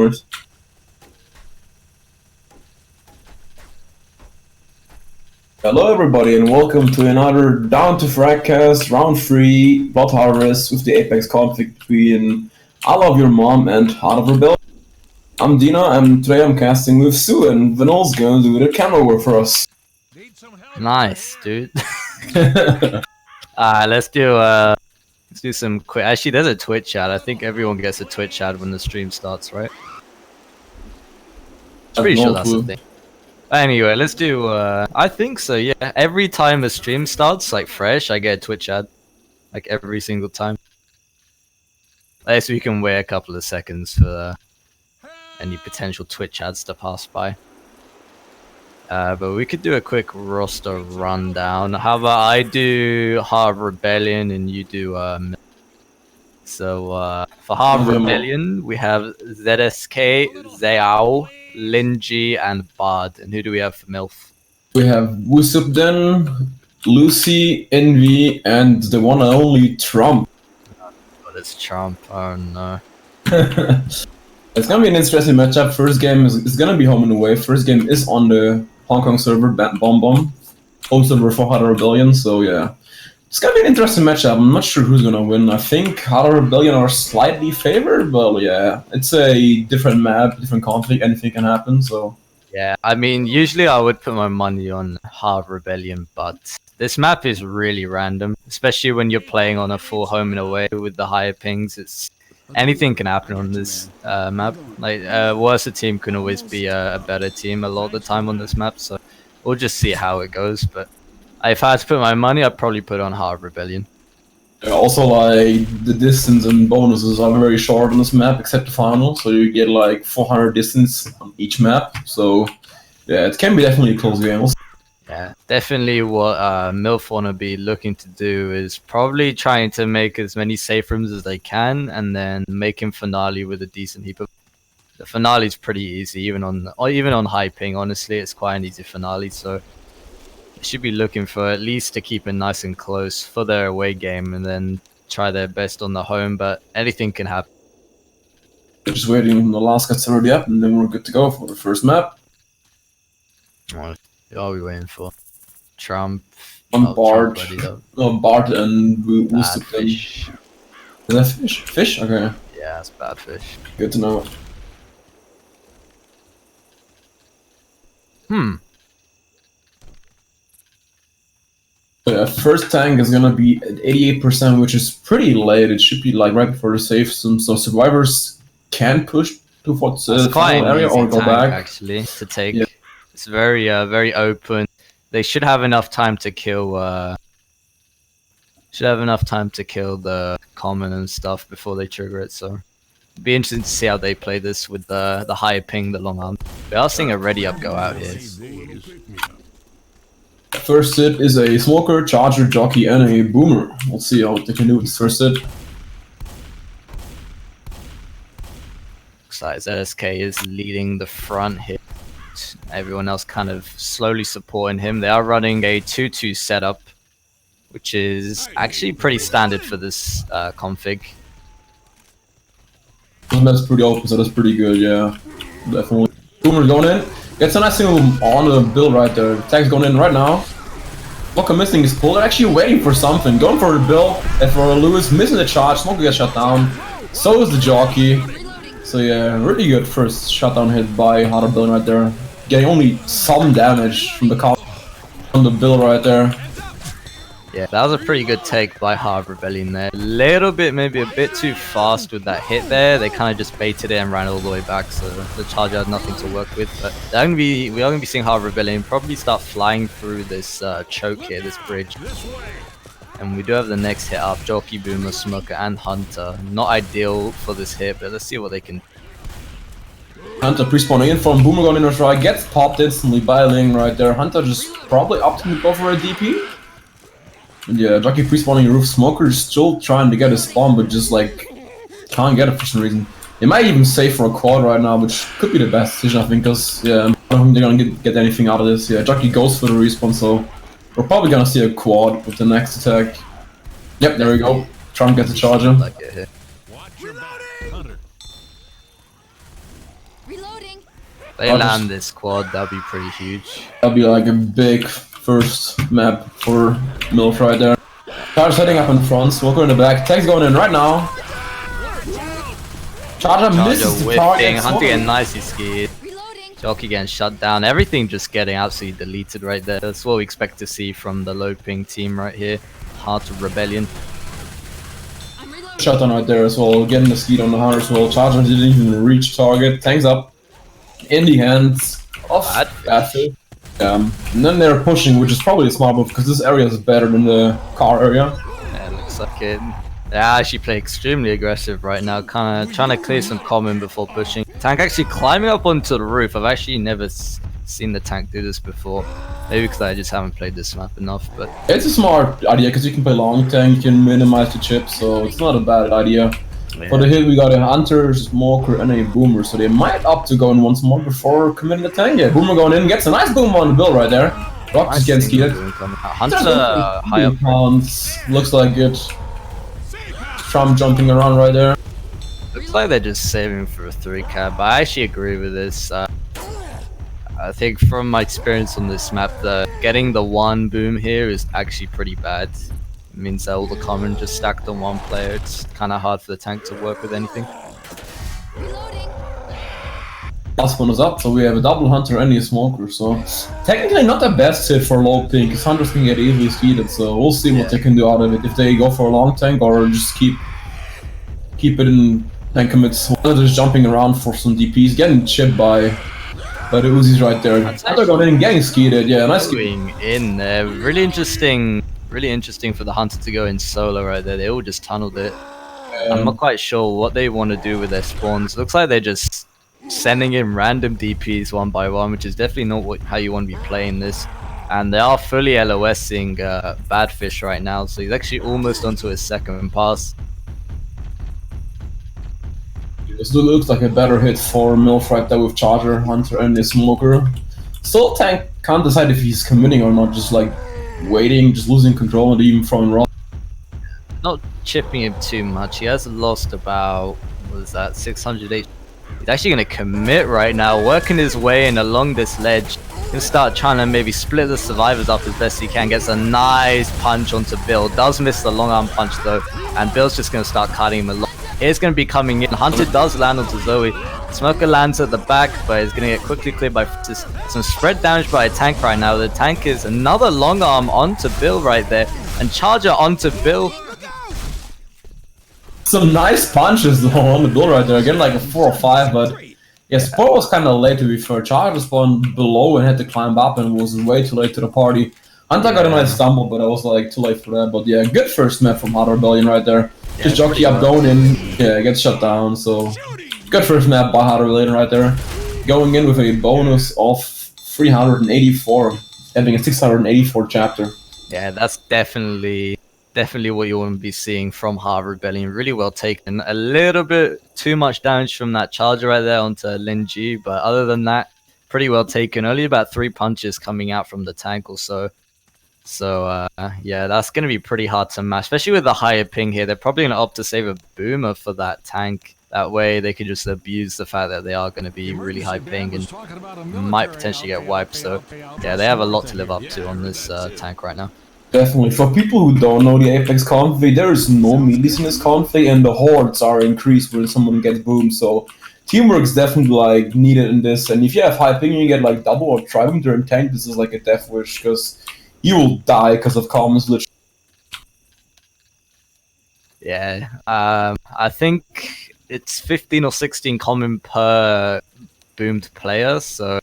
course. Hello everybody and welcome to another Down to Fragcast round 3 bot harvest with the Apex conflict between ILoveYourMum and Heart of Rebellion. I'm Dina and today I'm casting with Sue and Vinol's gonna do the camera work for us. Nice, dude. Let's do some quick. Actually, there's a Twitch ad. I think everyone gets a Twitch ad when the stream starts, right? I'm pretty sure that's the thing. Anyway, let's do. I think so. Yeah. Every time a stream starts, like fresh, I get a Twitch ad, like every single time. At least we can wait a couple of seconds for any potential Twitch ads to pass by. But we could do a quick roster rundown. How about I do Heart of Rebellion and you do So for Heart of Rebellion we have ZSK, Zhao, Linji, and Bard. And who do we have for MILF? We have Wusupden, Lucy, Envy, and the one and only Trump. Oh, it's Trump. Oh no. It's gonna be an interesting matchup. First game is gonna be home and away. First game is on the Hong Kong server, Bomb, home server for Heart of Rebellion. So yeah, it's gonna be an interesting matchup. I'm not sure who's gonna win. I think Heart of Rebellion are slightly favored, but yeah, it's a different map, different conflict. Anything can happen. So yeah, I mean, usually I would put my money on Heart of Rebellion, but this map is really random, especially when you're playing on a full home and away with the higher pings. It's anything can happen on this map. Like worse team can always be a better team a lot of the time on this map. So we'll just see how it goes. But if I had to put my money, I'd probably put on Heart of Rebellion. yeah, also, like the distance and bonuses are very short on this map, except the final. So you get like 400 distance on each map. So yeah, it can be definitely a close game. Yeah, definitely what MILF want to be looking to do is probably trying to make as many safe rooms as they can and then making finale with a decent heap of... The finale is pretty easy, even on high ping, honestly, it's quite an easy finale, so they should be looking for at least to keep it nice and close for their away game and then try their best on the home, but anything can happen. Just waiting, the last gets already up and then we're good to go for the first map. What are we waiting for? Trump. Bart. Bart and Fish. Is that fish? Fish? Okay. Yeah, it's bad fish. Good to know. Yeah, first tank is gonna be at 88%, which is pretty late. It should be like right before the safe zone, so survivors can push towards the final area or go back. Actually, to take. Yeah. It's very very open. They should have enough time to kill the common and stuff before they trigger it, so it'd be interesting to see how they play this with the higher ping, the long arm. We are seeing a ready up go out here. First hit is a smoker, charger, jockey, and a boomer. We'll see how they can do with this first hit. Looks like ZSK is leading the front hit. Everyone else kind of slowly supporting him. They are running a 2-2 setup, which is actually pretty standard for this config. This map's pretty open, so that's pretty good, yeah. Definitely. Boomer going in. Gets a nice thing on the bill right there. Tag's going in right now. Smoker missing his pull. They're actually waiting for something. Going for the bill. And for Lewis, missing the charge. Smoker gets shut down. So is the jockey. So yeah, really good first shutdown hit by Heart of Rebellion right there. Getting only some damage from the car on the bill right there. Yeah, that was a pretty good take by Heart of Rebellion there. Little bit, maybe a bit too fast with that hit there. They kind of just baited it and ran all the way back, so the charger had nothing to work with. But we are gonna be seeing Heart of Rebellion probably start flying through this choke here, this bridge. And we do have the next hit up, Jockey, Boomer, Smoker, and Hunter. Not ideal for this hit, but let's see what they can... Hunter pre-spawning in from Boomer going in a try, gets popped instantly by Ling right there. Hunter just probably opting to go for a DP. And yeah, Jockey pre-spawning roof. Smoker is still trying to get a spawn, but just like can't get it for some reason. They might even save for a quad right now, which could be the best decision, I think, because yeah, I don't think they're gonna get anything out of this. Yeah, Jockey goes for the respawn, so we're probably gonna see a quad with the next attack. Yep, there we go. Trump gets a charger. They land this quad, that'd be pretty huge. That'd be like a big first map for MILF right there. Charge setting up in front, Smoker in the back. Tank's going in right now. Charger misses the target. Hunter getting nicely skied. Jockey getting shut down. Everything just getting absolutely deleted right there. That's what we expect to see from the low ping team right here. Heart of Rebellion. Shutdown right there as well. Getting the skied on the Hunter as well. Charger didn't even reach target. Tank's up in the hands of Badfish. And then they're pushing, which is probably a smart move because this area is better than the car area. Yeah, it looks like it. They actually play extremely aggressive right now, kind of trying to clear some common before pushing. Tank actually climbing up onto the roof. I've actually never seen the tank do this before. Maybe because I just haven't played this map enough, but... It's a smart idea because you can play long tank, you can minimize the chips, so it's not a bad idea. Yeah. For the hit, we got a Hunter, Smoker, and a Boomer, so they might opt to go in once more before committing the tank. Yeah, Boomer going in, gets a nice boom on the bill right there. Rock just getting skied. Hunter high up. Looks like it. Trump jumping around right there. Looks like they're just saving for a 3-cap. I actually agree with this. I think from my experience on this map, getting the one boom here is actually pretty bad. It means that all the common just stacked on one player. It's kind of hard for the tank to work with anything. Last one is up, so we have a double Hunter and a Smoker, so technically not the best hit for low ping, because Hunters can get easily skied, so we'll see what they can do out of it, if they go for a long tank or just keep it in tank commits. They're just jumping around for some DPs, getting chipped by the Uzis right there. Hunter going in and getting skied, yeah, nice going in there. Really interesting for the Hunter to go in solo right there. They all just tunneled it. I'm not quite sure what they want to do with their spawns. Looks like they're just sending in random DPs one by one, which is definitely not how you want to be playing this. And they are fully LOSing Badfish right now, so he's actually almost onto his second pass. This looks like a better hit for MILF right there with Charger, Hunter, and the Smoker. Still, Tank can't decide if he's committing or not, just like waiting, just losing control and even throwing raw. Not chipping him too much. He has lost about, what was that, 600 HP. He's actually going to commit right now, working his way in along this ledge. He'll start trying to maybe split the survivors up as best he can. Gets a nice punch onto Bill. Does miss the long arm punch though, and Bill's just going to start cutting him along. He's going to be coming in. Hunter does land onto Zoe. Smoker lands at the back, but he's going to get quickly cleared by some spread damage by a tank right now. The tank is another long arm onto Bill right there, and Charger onto Bill. Some nice punches though on the Bill right there. Again, like a 4 or 5, but yeah, support was kind of late to be fair. Charger spawned below and had to climb up and was way too late to the party. Hunter got a nice stumble, but I was like too late for that. But yeah, good first map from Hot Rebellion right there. Yeah, just jockey up going in, yeah, gets shut down. So good first map by Hot Rebellion right there. Going in with a bonus of 384, having a 684 chapter. Yeah, that's definitely what you want to be seeing from Hot Rebellion. Really well taken. A little bit too much damage from that charger right there onto Lin G, but other than that, pretty well taken. Only about 3 punches coming out from the tank or so. So, yeah, that's going to be pretty hard to match, especially with the higher ping here. They're probably going to opt to save a boomer for that tank. That way they could just abuse the fact that they are going to be really high ping and might potentially get wiped. So, yeah, they have a lot to live up to on this tank right now. Definitely. For people who don't know the Apex conflict, there is no melees in this conflict, and the hordes are increased when someone gets boomed. So, teamwork is definitely like needed in this. And if you have high ping, you get like double or triple during tank. This is like a death wish because you will die because of commons literally. Yeah, I think it's 15 or 16 common per boomed player, so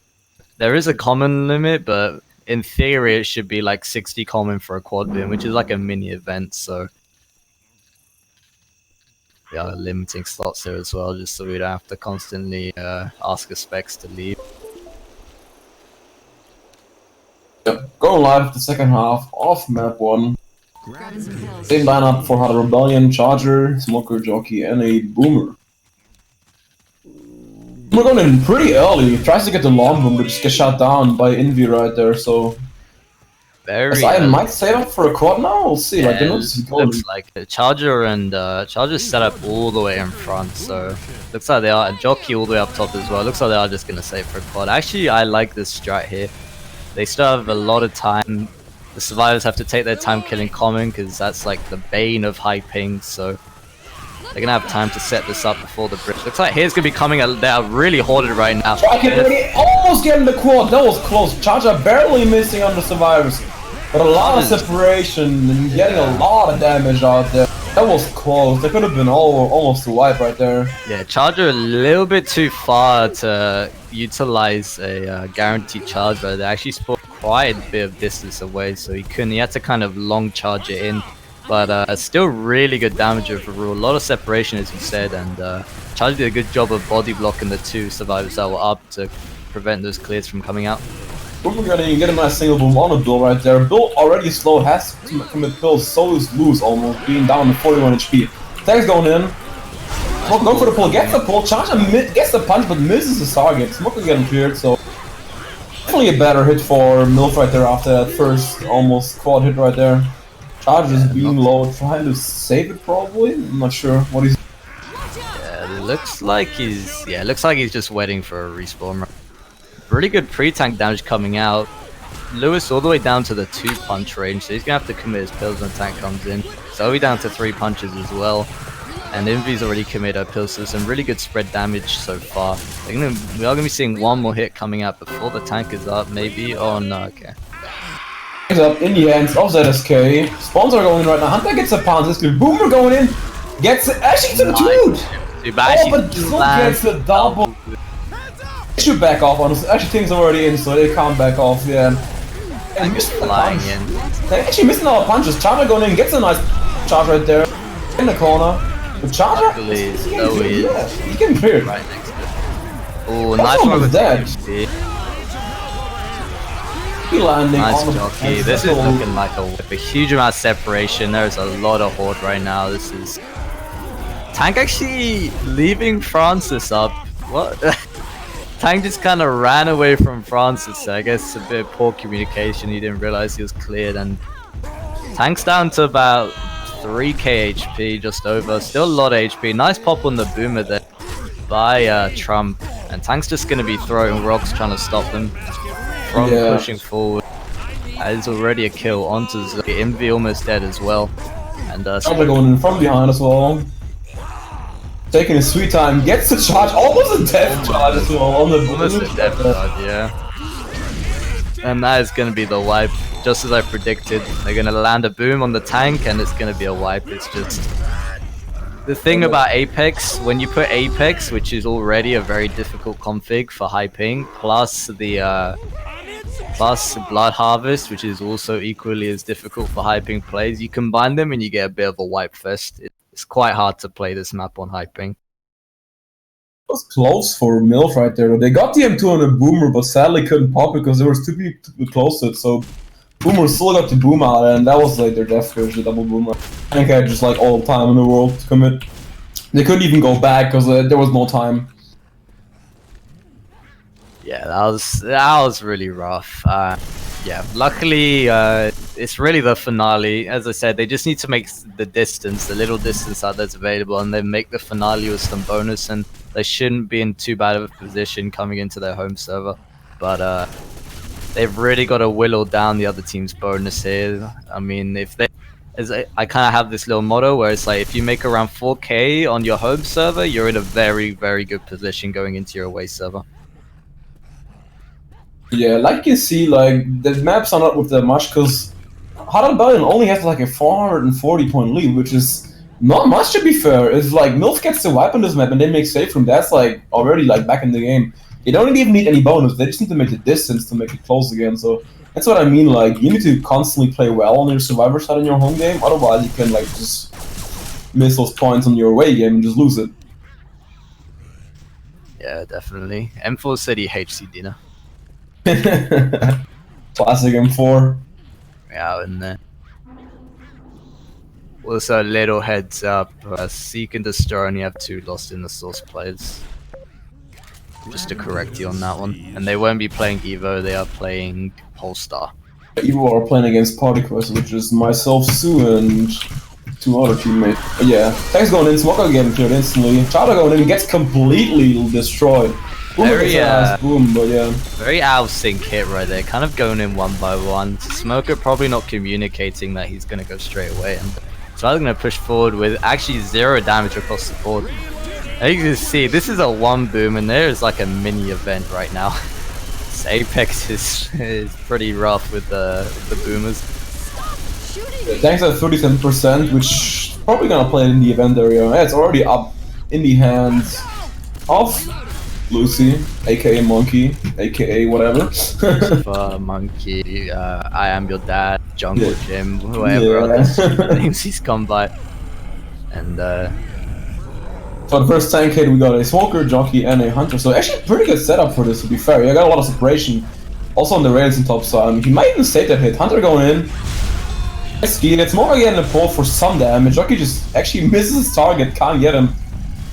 there is a common limit, but in theory it should be like 60 common for a quad boom, which is like a mini event, so we are limiting slots here as well, just so we don't have to constantly ask the specs to leave. Yep. Go live the second half of map 1. Same lineup for Hot Rebellion, Charger, Smoker, Jockey, and a Boomer. We're going in pretty early. Tries to get the long boom, but just gets shot down by Envy right there, so very. I might save up for a quad now. We'll see. Like, Yeah, the looks like the Charger and Charger's set up all the way in front, so looks like they are, and Jockey all the way up top as well. Looks like they are just gonna save for a quad. Actually, I like this strat here. They still have a lot of time. The survivors have to take their time killing common because that's like the bane of high ping, so they're gonna have time to set this up before the bridge. Looks like here's gonna be coming. They are really hoarded right now. Almost getting the quad. That was close. Charger barely missing on the survivors. But a lot of separation and getting a lot of damage out there. That was close. That could have been almost a wipe right there. Yeah, Charger a little bit too far to utilize a guaranteed charge, but they actually spawned quite a bit of distance away, so he couldn't. He had to kind of long charge it in. But still really good damage overall. A lot of separation, as you said, and Charger did a good job of body blocking the two survivors that were up to prevent those clears from coming out. We're gonna get a nice single boom on a Bill right there. Bill already slow, has to commit kills, so is Lose almost, being down to 41 HP. Tank's going in. Go for the pull, gets the pull. Charger gets the punch, but misses the target. Smoker getting cleared, so definitely a better hit for MILF right there after that first almost quad hit right there. Charger's being low, trying to save it probably. I'm not sure what he's. Yeah, looks like he's just waiting for a respawn. Really good pre-tank damage coming out. Lewis all the way down to the 2-punch range, so he's gonna have to commit his pills when tank comes in. Zoe down to 3 punches as well. And Envy's already committed her pills, so some really good spread damage so far. We are gonna be seeing one more hit coming out before the tank is up, maybe. Oh no, okay. He's up in the hands of ZSK. Spawns are going in right now. Hunter gets a pounce. This good Boomer going in. Gets it. Actually, it's a dude. Oh, but still gets a double. They should back off, honestly. Actually, things are already in, so they can't back off, yeah. And missing the punch. They're actually missing all the punches. Charger going in, gets a nice charge right there. In the corner. The Charger? He's getting cleared. Right next to it. Oh, nice one with that. Nice jockey. This is looking like a huge amount of separation. There's a lot of horde right now. This is... Tank actually leaving Francis up. What? Tank just kind of ran away from Francis. I guess a bit of poor communication. He didn't realize he was cleared, and Tank's down to about 3k HP, just over. Still a lot of HP. Nice pop on the boomer there by Trump, and Tank's just going to be throwing rocks trying to stop them from pushing forward. There's already a kill onto Zoe. Envy almost dead as well. And going in from behind as well. Taking his sweet time, gets the charge, almost a death charge as well on the almost a death charge, yeah. And that is going to be the wipe, just as I predicted. They're going to land a boom on the tank and it's going to be a wipe. It's just... The thing about Apex, when you put Apex, which is already a very difficult config for high ping, plus the Blood Harvest, which is also equally as difficult for high ping plays, you combine them and you get a bit of a wipe fest. It's quite hard to play this map on high ping. It was close for MILF right there. They got the M2 on a Boomer, but sadly couldn't pop because there was too close to it, so Boomer still got the boom out, and that was like their death wish, the double Boomer. I think I had just like all the time in the world to commit. They couldn't even go back because there was no time. Yeah, that was really rough. Yeah, luckily it's really the finale. As I said, they just need to make the distance, the little distance out that's available, and then make the finale with some bonus, and they shouldn't be in too bad of a position coming into their home server. But they've really got to whittle down the other team's bonus here. I mean, if they... I kind of have this little motto where it's like, if you make around 4k on your home server, you're in a very, very good position going into your away server. Yeah, like you see, like, the maps are not with that much, because Hot Rebellion only has like a 440 point lead, which is not much to be fair. It's like, MILF gets the wipe on this map and they make safe from that's like already like back in the game. They don't even need any bonus, they just need to make the distance to make it close again, so that's what I mean, like, you need to constantly play well on your survivor side in your home game, otherwise you can like just miss those points on your away game and just lose it. Yeah, definitely. M4 said he hates Cedina. Classic M4. Yeah, and then also a little heads up, Seek and Destroy only have 2 Lost in the Source players. Just to correct you on that one. And they won't be playing Evo, they are playing Polestar. Evo are playing against Party Quest, which is myself, Sue, and 2 other teammates. But yeah, Tank's going in, Smoker getting cleared instantly. Chada going in, gets completely destroyed. Boom, boom, but yeah. Very out of sync hit right there, kind of going in one by one. Smoker probably not communicating that he's going to go straight away, and Chada's going to push forward with actually 0 damage across the board. As you can see, this is a 1 boom, and there is like a mini event right now. Apex is pretty rough with the boomers. Yeah, Tank's at 37%, which is probably gonna play in the event area. Yeah, it's already up in the hands of Lucy, aka Monkey, aka whatever. Monkey, I am your dad, Jungle Jim, whoever other names he's come by. And for the first tank hit, we got a Smoker, Jockey, and a Hunter. So actually, pretty good setup for this, to be fair. Yeah, got a lot of separation. Also on the rails and top side. He might even save that hit. Hunter going in. Ski, it's Smoker getting a pull for some damage. Jockey just actually misses his target, can't get him.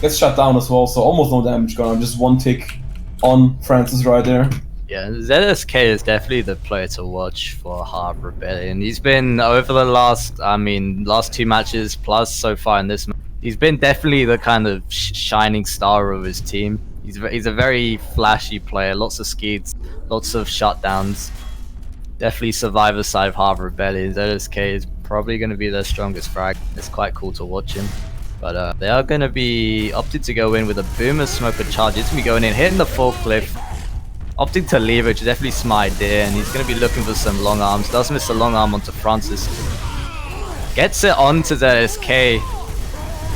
Gets shut down as well, so almost no damage going on. Just 1 tick on Francis right there. Yeah, ZSK is definitely the player to watch for Hard Rebellion. He's been over the last 2 matches plus so far in this match. He's been definitely the kind of shining star of his team. He's a very flashy player, lots of skids, lots of shutdowns. Definitely survivor side of Hard Rebellion. ZSK is probably going to be their strongest frag. It's quite cool to watch him. But they are going to be opted to go in with a Boomer Smoker charge. It's going to be going in, hitting the forklift. Opting to leave, which is definitely smart idea. And he's going to be looking for some long arms. Does miss a long arm onto Francis. Gets it onto ZSK.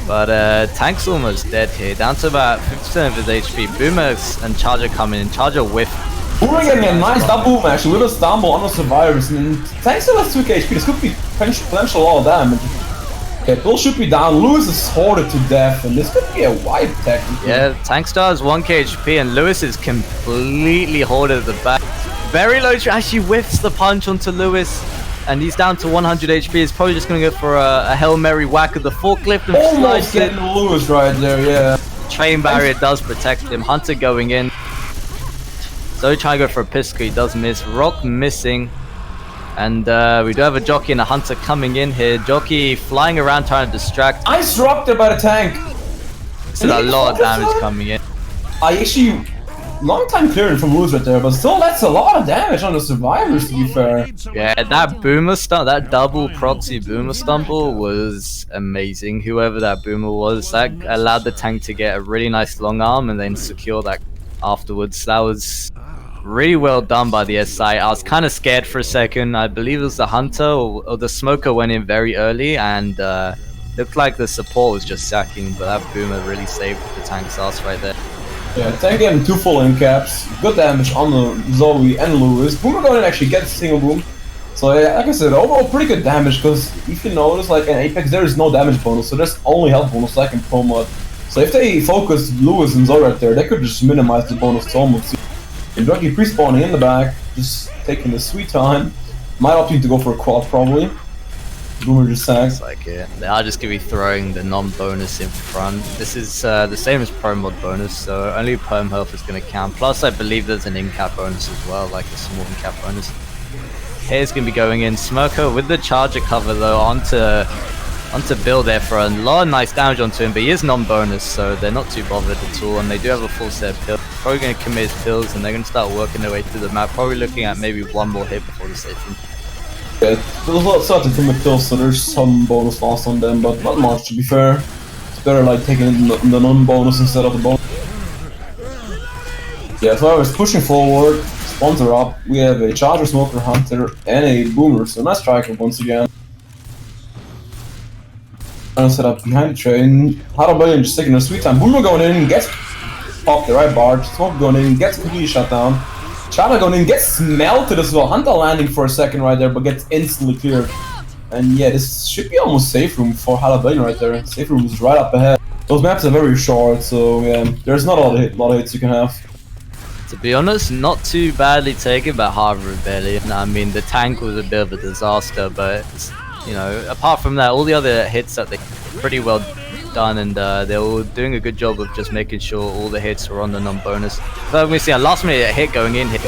But Tank's almost dead here, down to about 50% of his HP. Boomers and Charger coming in, Charger whiff. Boomer getting a nice double boom actually, with a stumble on the survivors, and Tank still has 2k HP, this could be potential all damage. Okay, Bill should be down, Lewis is hoarded to death, and this could be a wipe technically. Yeah, Tank Star has 1k HP, and Lewis is completely hoarded at the back. Very low, actually whiffs the punch onto Lewis. And he's down to 100 HP. He's probably just going to go for a Hail Mary whack of the forklift and almost getting Lewis right there, yeah. Train barrier does protect him. Hunter going in. So trying to go for a pistol. He does miss. Rock missing. And we do have a Jockey and a Hunter coming in here. Jockey flying around trying to distract. Nice rock there by the tank. This is a lot of damage coming in. I actually... Long time clearing from Lewis right there, but still that's a lot of damage on the survivors, to be fair. Yeah, that boomer that double proxy boomer stumble was amazing. Whoever that boomer was, that allowed the tank to get a really nice long arm and then secure that afterwards. That was really well done by the SI. I was kind of scared for a second. I believe it was the Hunter or the Smoker went in very early and looked like the support was just sacking, but that boomer really saved the tank's ass right there. Yeah, Tank getting 2 full in caps, good damage on the Zoe and Lewis. Boomer going to actually get a single boom. So yeah, like I said, overall pretty good damage, because if you notice, like in Apex there is no damage bonus, so there's only health bonus like in Pro Mod. So if they focus Lewis and Zoe right there, they could just minimize the bonus to almost. And Jockey pre-spawning in the back, just taking the sweet time. Might opt to go for a quad probably. Boomer just sags. Like it. They are just going to be throwing the non-bonus in front. This is the same as Pro Mod bonus, so only perm health is going to count. Plus, I believe there's an in-cap bonus as well, like a small in-cap bonus. Here's going to be going in. Smoker with the Charger cover though onto Bill there for a lot of nice damage onto him, but he is non-bonus, so they're not too bothered at all, and they do have a full set of pills. Probably going to commit his pills, and they're going to start working their way through the map, probably looking at maybe 1 more hit before the station. Yeah, there's a lot started from the kills, so there's some bonus loss on them, but not much to be fair. It's better like taking the non-bonus instead of the bonus. Yeah, so I was pushing forward, spawns are up, we have a Charger, Smoker, Hunter, and a Boomer, so nice striker once again. And set up behind the train, Rebellion just taking a sweet time, Boomer going in, gets popped the right bar, Smoker going in, gets completely shut down. Chada going in, gets melted as well. Hunter landing for a second right there, but gets instantly cleared. And yeah, this should be almost safe room for Rebellion right there. Safe room is right up ahead. Those maps are very short, so yeah, there's not a lot of hits you can have. To be honest, not too badly taken by Hard Rebellion. I mean, the tank was a bit of a disaster, but you know, apart from that, all the other hits that they pretty well done, and they were doing a good job of just making sure all the hits were on the non-bonus. So we see a last minute hit going in here.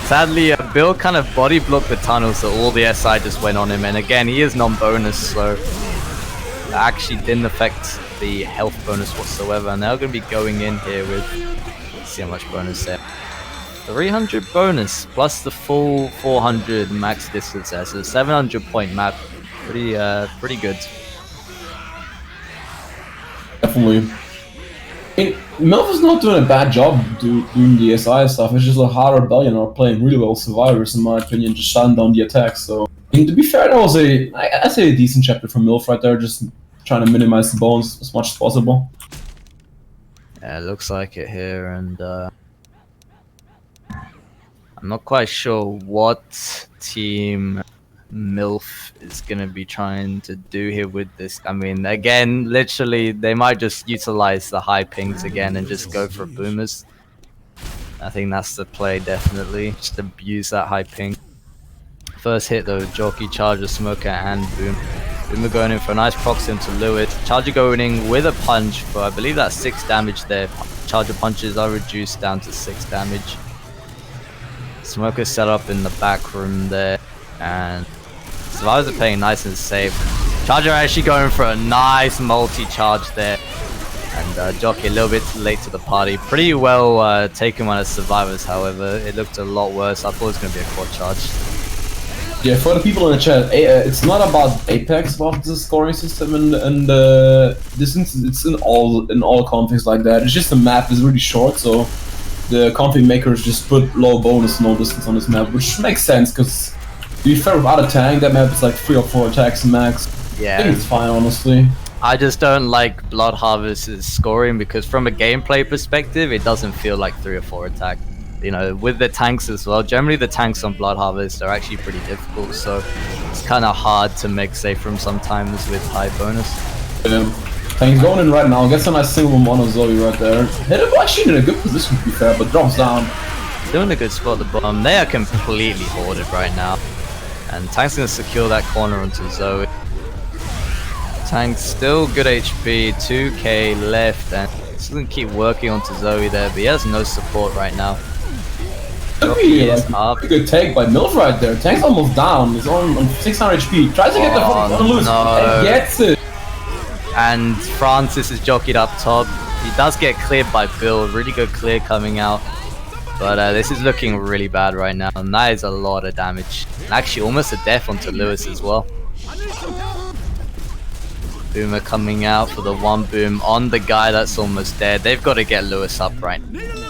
Sadly, Bill kind of body blocked the tunnel, so all the SI just went on him. And again, he is non-bonus, so that actually didn't affect the health bonus whatsoever. And they're going to be going in here with, let's see how much bonus there. 300 bonus plus the full 400 max distance there, so 700 point map. Pretty good. Definitely. Milf is not doing a bad job doing the SI stuff. It's just like Hard Rebellion are playing really well survivors, in my opinion, just shutting down the attacks. So, to be fair, that was I say a decent chapter from Milf right there, just trying to minimize the bones as much as possible. Yeah, it looks like it here, and I'm not quite sure what team Milf is gonna be trying to do here with this. I mean, again, literally, they might just utilize the high pings again and just go for boomers. I think that's the play, definitely. Just abuse that high ping. First hit though, Jockey, Charger, Smoker, and Boom. Boomer going in for a nice proxy into Lewis. Charger going in with a punch for, I believe that's 6 damage there. Charger punches are reduced down to 6 damage. Smoker set up in the back room there, and Survivors are playing nice and safe. Charger actually going for a nice multi-charge there, and Jockey a little bit too late to the party. Pretty well taken one as Survivors, however. It looked a lot worse. I thought it was going to be a quad charge. Yeah, for the people in the chat, it's not about Apex about the scoring system and distance. It's in all configs like that. It's just the map is really short, so the config makers just put low bonus, no distance on this map, which makes sense because to be fair, without a tank, that map is like 3 or 4 attacks max. Yeah, I think it's fine, honestly. I just don't like Blood Harvest's scoring because from a gameplay perspective, it doesn't feel like 3 or 4 attack. You know, with the tanks as well, generally the tanks on Blood Harvest are actually pretty difficult, so it's kind of hard to make safe from sometimes with high bonus. Yeah. Tank's going in right now, gets a nice single mono Zoe right there. Hit him actually in a good position to be fair, but drops down. Doing a good spot at the bottom. They are completely hoarded right now. And Tank's going to secure that corner onto Zoe. Tank's still good HP, 2k left, and he's going to keep working onto Zoe there, but he has no support right now. Be like a good take by Milf right there. Tank's almost down. He's on 600 HP. Tries to get the front loose and gets it. And Francis is jockeyed up top. He does get cleared by Bill. Really good clear coming out. But this is looking really bad right now. And that is a lot of damage. And actually almost a death onto Lewis as well. Boomer coming out for the one boom on the guy that's almost dead. They've got to get Lewis up right now.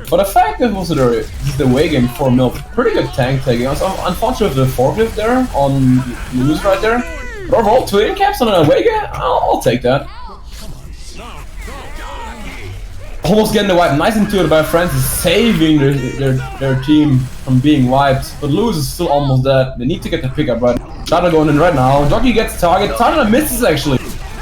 But the fact that was the way game for Milf, pretty good tank taking. Unfortunately, the forklift there on Lewis right there. But overall, 2 in caps on an away game, I'll take that. Almost getting the wipe, nice into it by Francis, saving their team from being wiped. But Lewis is still almost dead. They need to get the pickup right. Charger going in right now. Jockey gets target. Target misses actually.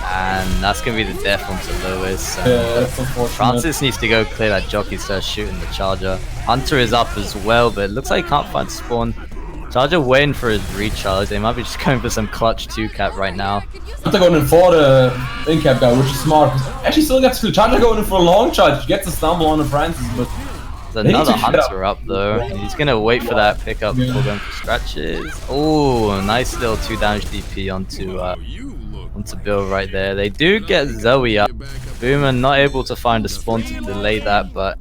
And that's going to be the death onto Lewis. Yeah, that's unfortunate. Francis needs to go clear that Jockey, starts shooting the Charger. Hunter is up as well, but it looks like he can't find spawn. Charger waiting for his recharge. They might be just going for some clutch 2-cap right now. Hunter going in for the in-cap guy, which is smart. Actually still gets the Charger going in for a long charge. Gets a stumble on the Francis, but there's another Hunter up though. He's going to wait for that pickup before going for scratches. Oh, nice little 2 damage DP onto Bill right there. They do get Zoe up. Boomer not able to find a spawn to delay that, but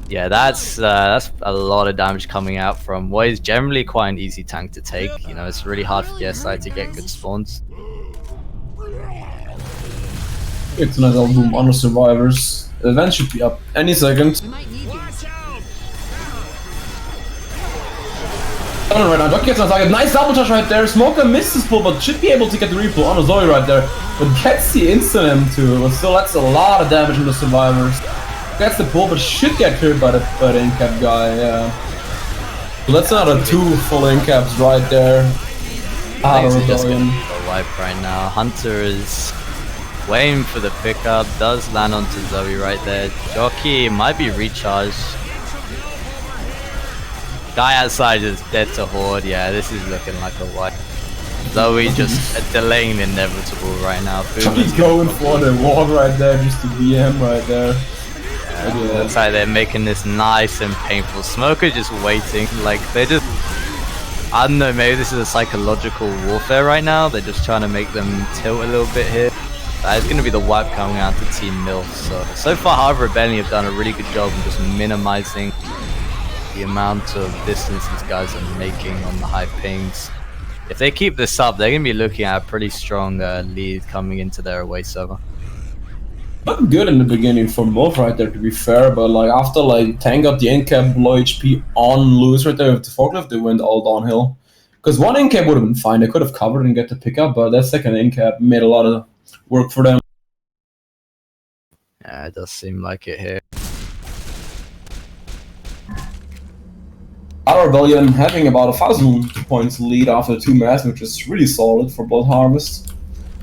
yeah, that's a lot of damage coming out from what is generally quite an easy tank to take. You know, it's really hard for the SI to get good spawns. It's a nice album on the Survivors. The event should be up any second. Right now, Jockey gets on target. Nice double charge right there. Smoker misses pull, but should be able to get the repull on a Zoe right there. But gets the instant M2. But still, that's a lot of damage on the Survivors. Gets the pull, but should get cleared by the in-cap guy. Yeah. So that's another 2 full in-caps right there. Just going for a wipe right now. Hunter is waiting for the pickup. Does land onto Zoe right there. Jockey might be recharged. Guy outside is dead to Horde. Yeah, this is looking like a wipe. Zoe just delaying the inevitable right now. He's going for the wall right there, just to BM right there. Looks like they're making this nice and painful. Smoker just waiting, like they're just, I don't know, maybe this is a psychological warfare right now. They're just trying to make them tilt a little bit here. It's going to be the wipe coming out to Team MILF. So far, however, Rebellion have done a really good job of just minimizing the amount of distance these guys are making on the high pings. If they keep this up, they're going to be looking at a pretty strong lead coming into their away server. Looked good in the beginning for both right there, to be fair, but like after like Tang got the end cap low HP on Lewis right there with the forklift, they went all downhill. Because one end cap would have been fine, they could have covered and get the pickup, but that second end cap made a lot of work for them. Yeah, it does seem like it here. Our Rebellion having about 1,000 points lead after 2 maps, which is really solid for Blood Harvest.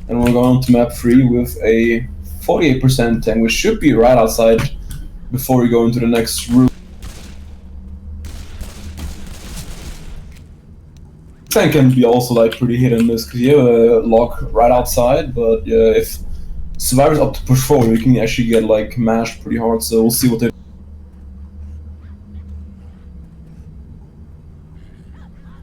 And we're going to map 3 with a 48% tank, which should be right outside before we go into the next room. Tank can be also like pretty hit and miss because you have a lock right outside, but yeah, if survivors up to push forward, we can actually get like mashed pretty hard. So we'll see what they.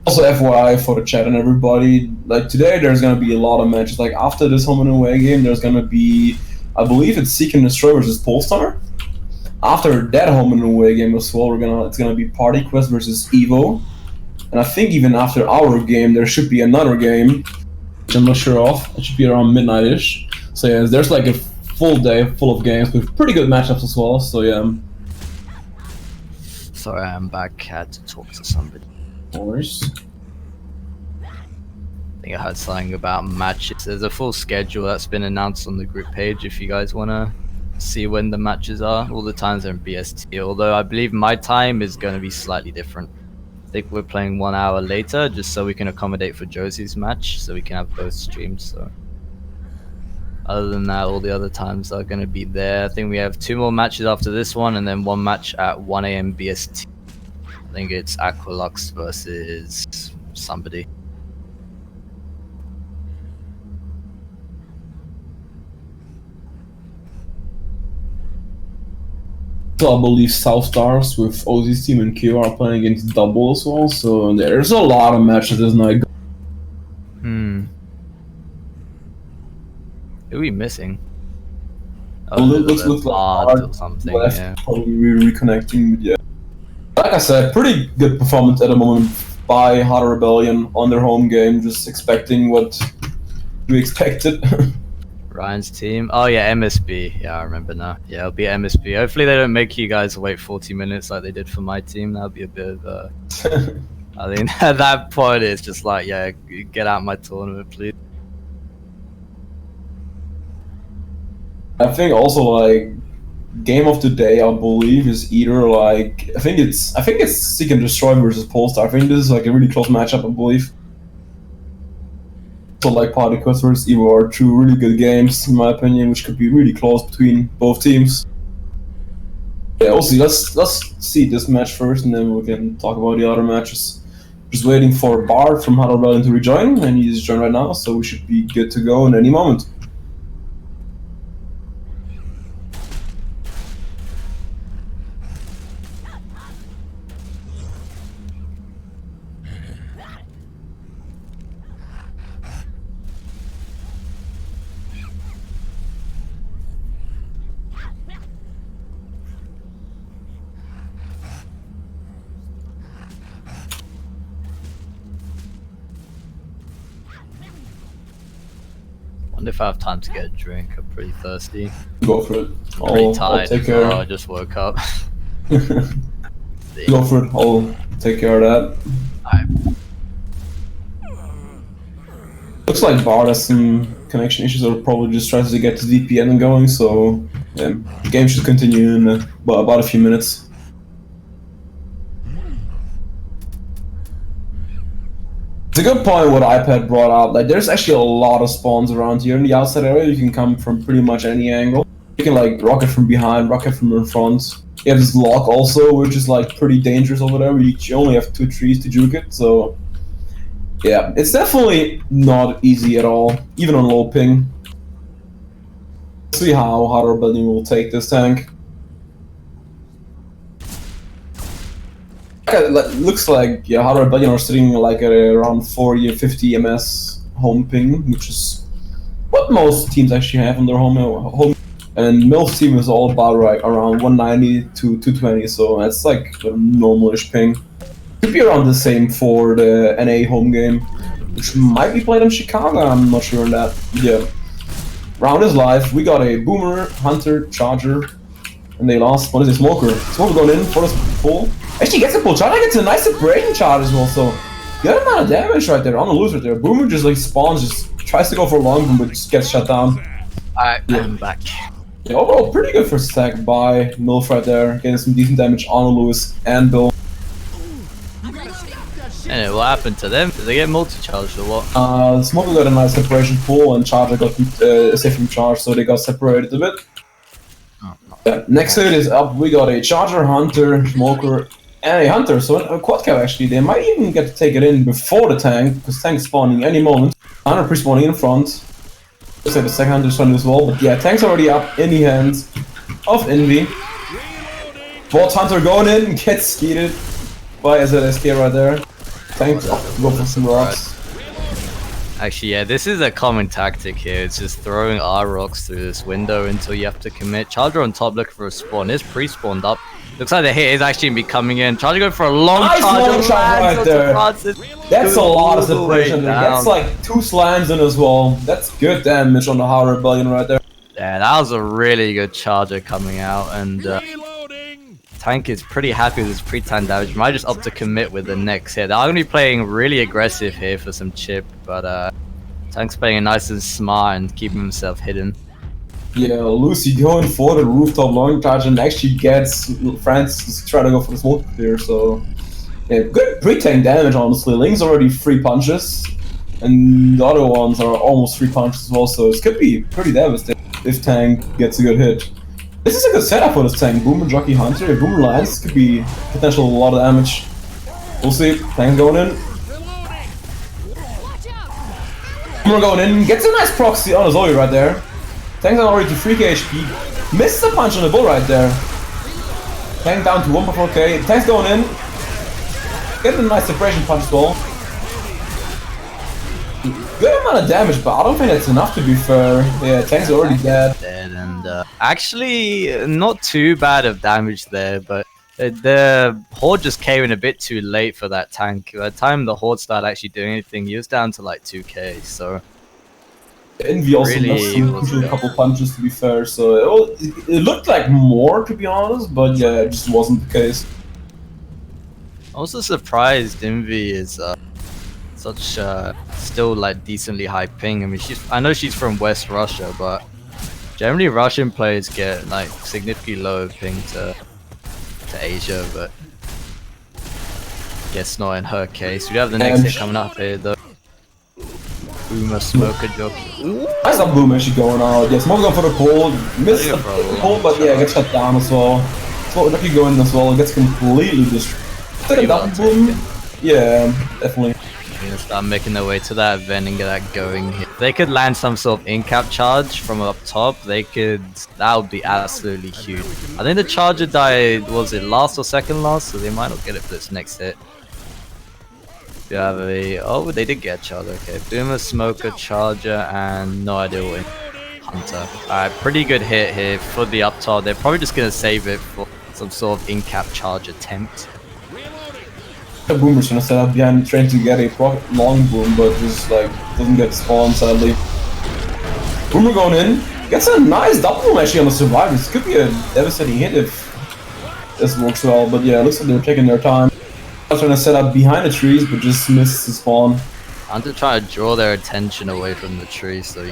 Also, FYI for the chat and everybody, like today there's gonna be a lot of matches. Like after this home and away game, there's gonna be, I believe it's Seek and Destroy versus Polestar. After that home and away game as well, it's gonna be Party Quest versus Evo. And I think even after our game, there should be another game, which I'm not sure of. It should be around midnight-ish. So yeah, there's like a full day full of games with pretty good matchups as well. So yeah. Sorry, I'm back. Had to talk to somebody. No worries. I think I heard something about matches. There's a full schedule that's been announced on the group page if you guys want to see when the matches are. All the times are in BST, although I believe my time is going to be slightly different. I think we're playing 1 hour later just so we can accommodate for Josie's match, so we can have both streams. So other than that, all the other times are going to be there. I think we have 2 more matches after this one, and then 1 match at 1 AM BST. I think it's Aqualux versus somebody. So I believe South Stars with Ozzy's team and Q are playing against Double as well, so there's a lot of matches this night. Who are we missing? Oh, looks like hard or something. Left, yeah. probably reconnecting, but yeah. Like I said, pretty good performance at the moment by Hard Rebellion on their home game, just expecting what we expected. Ryan's team. Oh yeah, MSB. Yeah, I remember now. Yeah, it'll be MSB. Hopefully they don't make you guys wait 40 minutes like they did for my team. That'll be a bit of I think at that point it's just like, yeah, get out my tournament, please. I think also like game of the day, I believe, is either like I think it's Seek and Destroy versus Polestar. I think this is like a really close matchup, I believe. So like Party Quest versus Evo are 2 really good games in my opinion, which could be really close between both teams. Yeah, we'll see. Let's see this match first, and then we can talk about the other matches. Just waiting for Bart from Hard Rebellion to rejoin, and he's joined right now, so we should be good to go in any moment. Wonder if I have time to get a drink. I'm pretty thirsty. Go for it. Pretty tired. I'll take care. Oh, I just woke up. Go for it. I'll take care of that. Alright. Looks like Bard has some connection issues, or probably just tries to get the VPN going. So yeah, the game should continue in about a few minutes. It's a good point what iPad brought out. Like, there's actually a lot of spawns around here in the outside area. You can come from pretty much any angle. You can like rocket from behind, rocket from in front. You have this lock also, which is like pretty dangerous over there. You only have 2 trees to juke it, so yeah, it's definitely not easy at all, even on low ping. Let's see how Hard Rebellion will take this tank. Looks like yeah, Hunter Rebellion are sitting like at around 40 or 50 ms home ping, which is what most teams actually have on their home. And Milf's team is all about right around 190 to 220, so that's like a normalish ping. Could be around the same for the NA home game, which might be played in Chicago. I'm not sure on that. Yeah. Round is live. We got a Boomer, Hunter, Charger, and they lost. What is it? Smoker. Smoker going in for the pull. Actually gets a pull. Charger gets a nice separation charge as well. So good amount of damage right there on the loose right there. Boomer just like spawns, just tries to go for a long boom, but just gets shut down. Alright, I'm back. Yeah, overall pretty good first attack by Milf right there, getting some decent damage on Lewis and Bill. Anyway, what happened to them? Did they get multi-charged or what? Smoker got a nice separation pull and Charger got safe from charge, so they got separated a bit. Yeah, next hit is up. We got a Charger, Hunter, Smoker, and a Hunter. So a quad cap actually. They might even get to take it in before the tank, because tank's spawning any moment. Hunter pre-spawning in front. Looks like the second Hunter's trying to do as well, but yeah, tank's already up in the hands of Envy. Bot Hunter going in, gets skeeted by ZSK right there. Tank's up to go for some rocks. Actually, yeah, this is a common tactic here. It's just throwing R rocks through this window until you have to commit. Charger on top looking for a spawn. Is pre-spawned up. Looks like the hit is actually going to be coming in. Charger going for a long nice charge right there. That's a lot of separation. That's like 2 slams in as well. That's good damage on the Hunter Rebellion right there. Yeah, that was a really good charger coming out, and Tank is pretty happy with his pre-tank damage. Might just opt to commit with the next hit. They're going to be playing really aggressive here for some chip, but Tank's playing it nice and smart and keeping himself hidden. Yeah, Lucy going for the rooftop long charge and actually gets Francis to try to go for the smoke clear, so yeah, good pre-tank damage honestly. Link's already 3 punches, and the other ones are almost 3 punches as well, so it could be pretty devastating if Tank gets a good hit. This is a good setup for this tank. Boomer, Jockey, Hunter. If Boomer lands, could be potential a lot of damage. We'll see. Tank going in. Boomer going in. Gets a nice proxy on his Zoe right there. Tank's already to 3k HP. Missed a punch on the bull right there. Tank down to 1.4k. Tank's going in. Getting a nice separation punch as well. Good amount of damage, but I don't think that's enough to be fair. Yeah, Tank's already dead. And actually, not too bad of damage there, but the Horde just came in a bit too late for that tank. By the time the Horde started actually doing anything, he was down to like 2k, so... Envy also missed a couple punches to be fair, so it looked like more to be honest, but yeah, it just wasn't the case. Also surprised Envy is such still like decently high ping. I mean, I know she's from West Russia, but generally Russian players get like significantly lower ping to Asia, but guess not in her case. We have the next hit coming up here though. Boomer, Smoker, Jockey. Nice up Boomer actually going out. Yeah, Smoker going for the pull. Missed the pull, but yeah, gets shut down as well. Smoker Jockey going in as well, gets completely destroyed. Boom. Yeah, definitely. They're gonna start making their way to that event and get that going here. If they could land some sort of in-cap charge from up top, that would be absolutely huge. I think the charger died, was it last or second last, so they might not get it for this next hit. You have oh, they did get a charger, okay. Boomer, Smoker, Charger, and no idea what Hunter. Alright, pretty good hit here for the up top. They're probably just gonna save it for some sort of in-cap charge attempt. The Boomer's gonna set up behind trying to get a long boom, but just like doesn't get spawned sadly. Boomer going in, gets a nice double boom actually on the survivor. This could be a devastating hit if this works well, but yeah, it looks like they're taking their time. I was trying to set up behind the trees, but just missed the spawn. I'm just trying to draw their attention away from the tree so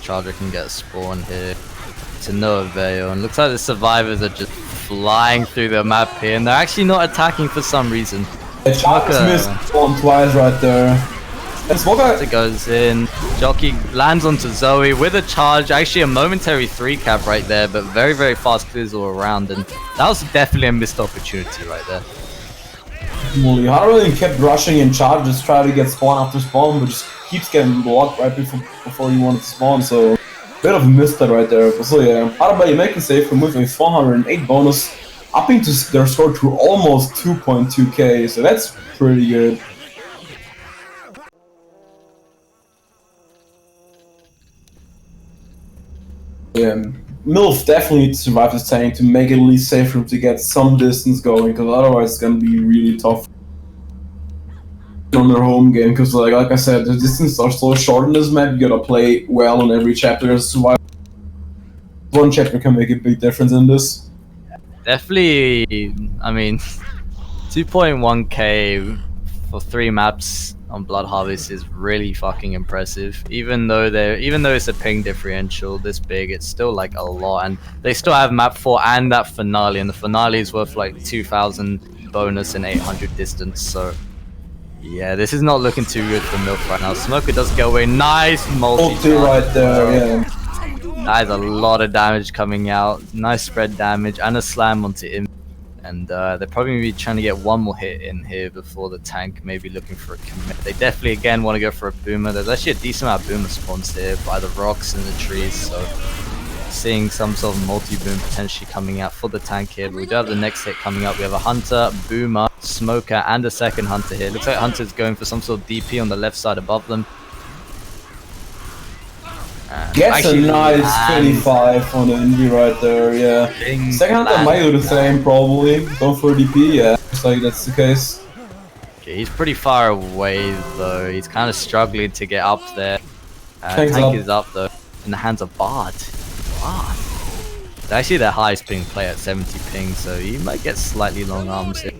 Charger can get a spawn here to no avail. And looks like the survivors are just flying through the map here, and they're actually not attacking for some reason. Charger's missed spawn twice right there. And Smoker goes in. Jockey lands onto Zoe with a charge. Actually, a momentary 3-cap right there, but very, very fast clears all around. And that was definitely a missed opportunity right there. Hunter kept rushing in charge, just trying to get spawn after spawn, but just keeps getting blocked right before he wanted to spawn, so bit of a miss that right there. But so yeah, Hunter making safe, removing a 408 bonus upping their score to almost 2.2k, so that's pretty good. Yeah, MILF definitely needs to survive this tank to make it at least safe for him to get some distance going, because otherwise it's gonna be really tough on their home game. Because like I said, the distances are so short in this map. You gotta play well in every chapter to survive. One chapter can make a big difference in this. Definitely, I mean, 2.1k for 3 maps on Blood Harvest is really fucking impressive. Even though it's a ping differential this big, it's still like a lot, and they still have map 4 and that finale, and the finale is worth like 2,000 bonus and 800 distance. So yeah, this is not looking too good for MILF right now. Smoker does get away, nice multi right there, yeah. That is a lot of damage coming out. Nice spread damage and a slam onto him. And they're probably going to be trying to get one more hit in here before the tank maybe looking for a commit. They definitely again want to go for a boomer. There's actually a decent amount of boomer spawns here by the rocks and the trees. So seeing some sort of multi-boom potentially coming out for the tank here. But we do have the next hit coming up. We have a hunter, boomer, smoker, and a second hunter here. Looks like hunter's going for some sort of DP on the left side above them. Gets a nice 25 on the envy right there, yeah. Second hunter might do the same, probably. Going for DP, yeah. Looks like that's the case. Okay, he's pretty far away though. He's kind of struggling to get up there. Tank is up though, in the hands of Bard. It's actually their highest ping player at 70 ping, so he might get slightly long arms here.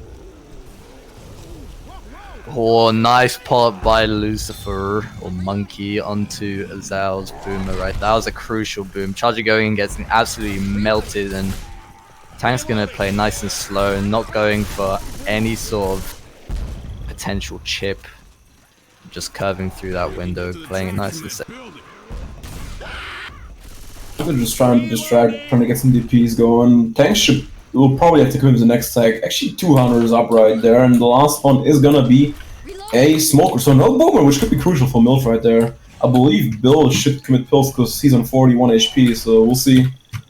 Oh, nice pop by Lucifer or Monkey onto Azal's boomer, right? That was a crucial boom. Charger going and gets absolutely melted, and Tank's gonna play nice and slow and not going for any sort of potential chip. Just curving through that window, playing it nice and safe. They're just trying to distract, trying to get some DPs going. Tank will probably have to come to the next tag. Actually, 200 is up right there, and the last one is gonna be a smoker. So no boomer, which could be crucial for MILF right there. I believe Bill should commit pills because he's on 41 HP, so we'll see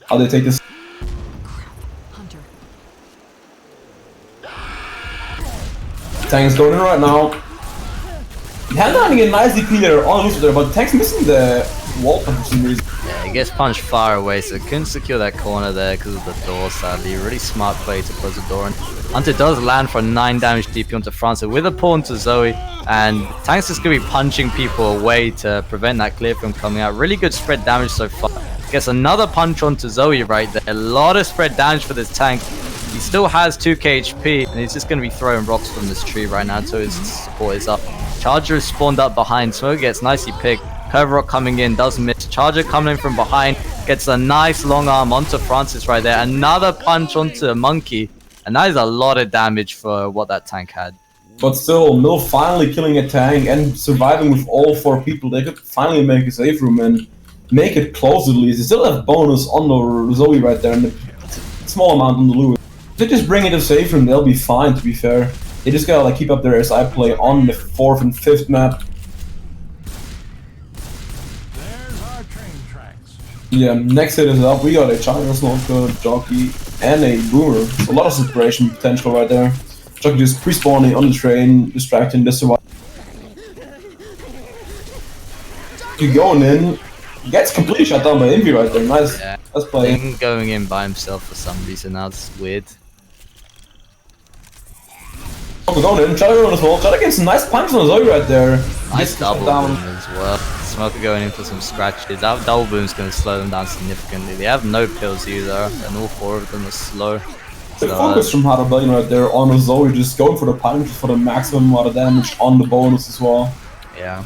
how they take this. Tank is going in right now. Handling a nice DP there on Lucifer there, but Tank's missing the wall for some reason. Yeah, he gets punched far away, so couldn't secure that corner there because of the door, sadly. Really smart play to close the door. And Hunter does land for 9 damage DP onto Francis with a pawn to Zoe. And Tank's just going to be punching people away to prevent that clear from coming out. Really good spread damage so far. Gets another punch onto Zoe right there. A lot of spread damage for this Tank. He still has 2k HP, and he's just going to be throwing rocks from this tree right now until his support is up. Charger is spawned up behind. Smoke gets nicely picked. Curve rock coming in, does miss. Charger coming in from behind, gets a nice long arm onto Francis right there. Another punch onto Monkey, and that is a lot of damage for what that tank had. But still, MILF finally killing a tank and surviving with all 4 people. They could finally make a safe room and make it close at least. They still have bonus on the Zoe right there and a small amount on the Lewis. If they just bring it to safe room, they'll be fine, to be fair. They just gotta like keep up their SI play on the 4th and 5th map. Yeah, next hit is up. We got a Charger, Smoker, Jockey, and a Boomer. So a lot of separation potential right there. Jockey just pre-spawning on the train, distracting the survivor. Jockey going in, gets completely shut down by Envy right there. Nice, yeah. Let's play. Thing going in by himself for some reason. That's weird. Going in, Charger on as well. Charger gets a nice punch on Zoe right there. Nice double boom as well. Smoker going in for some scratches. That double boom's going to slow them down significantly. They have no pills either, and all 4 of them are slow. The focus from Rebellion right there on Zoe, just going for the punch for the maximum amount of damage on the bonus as well. Yeah.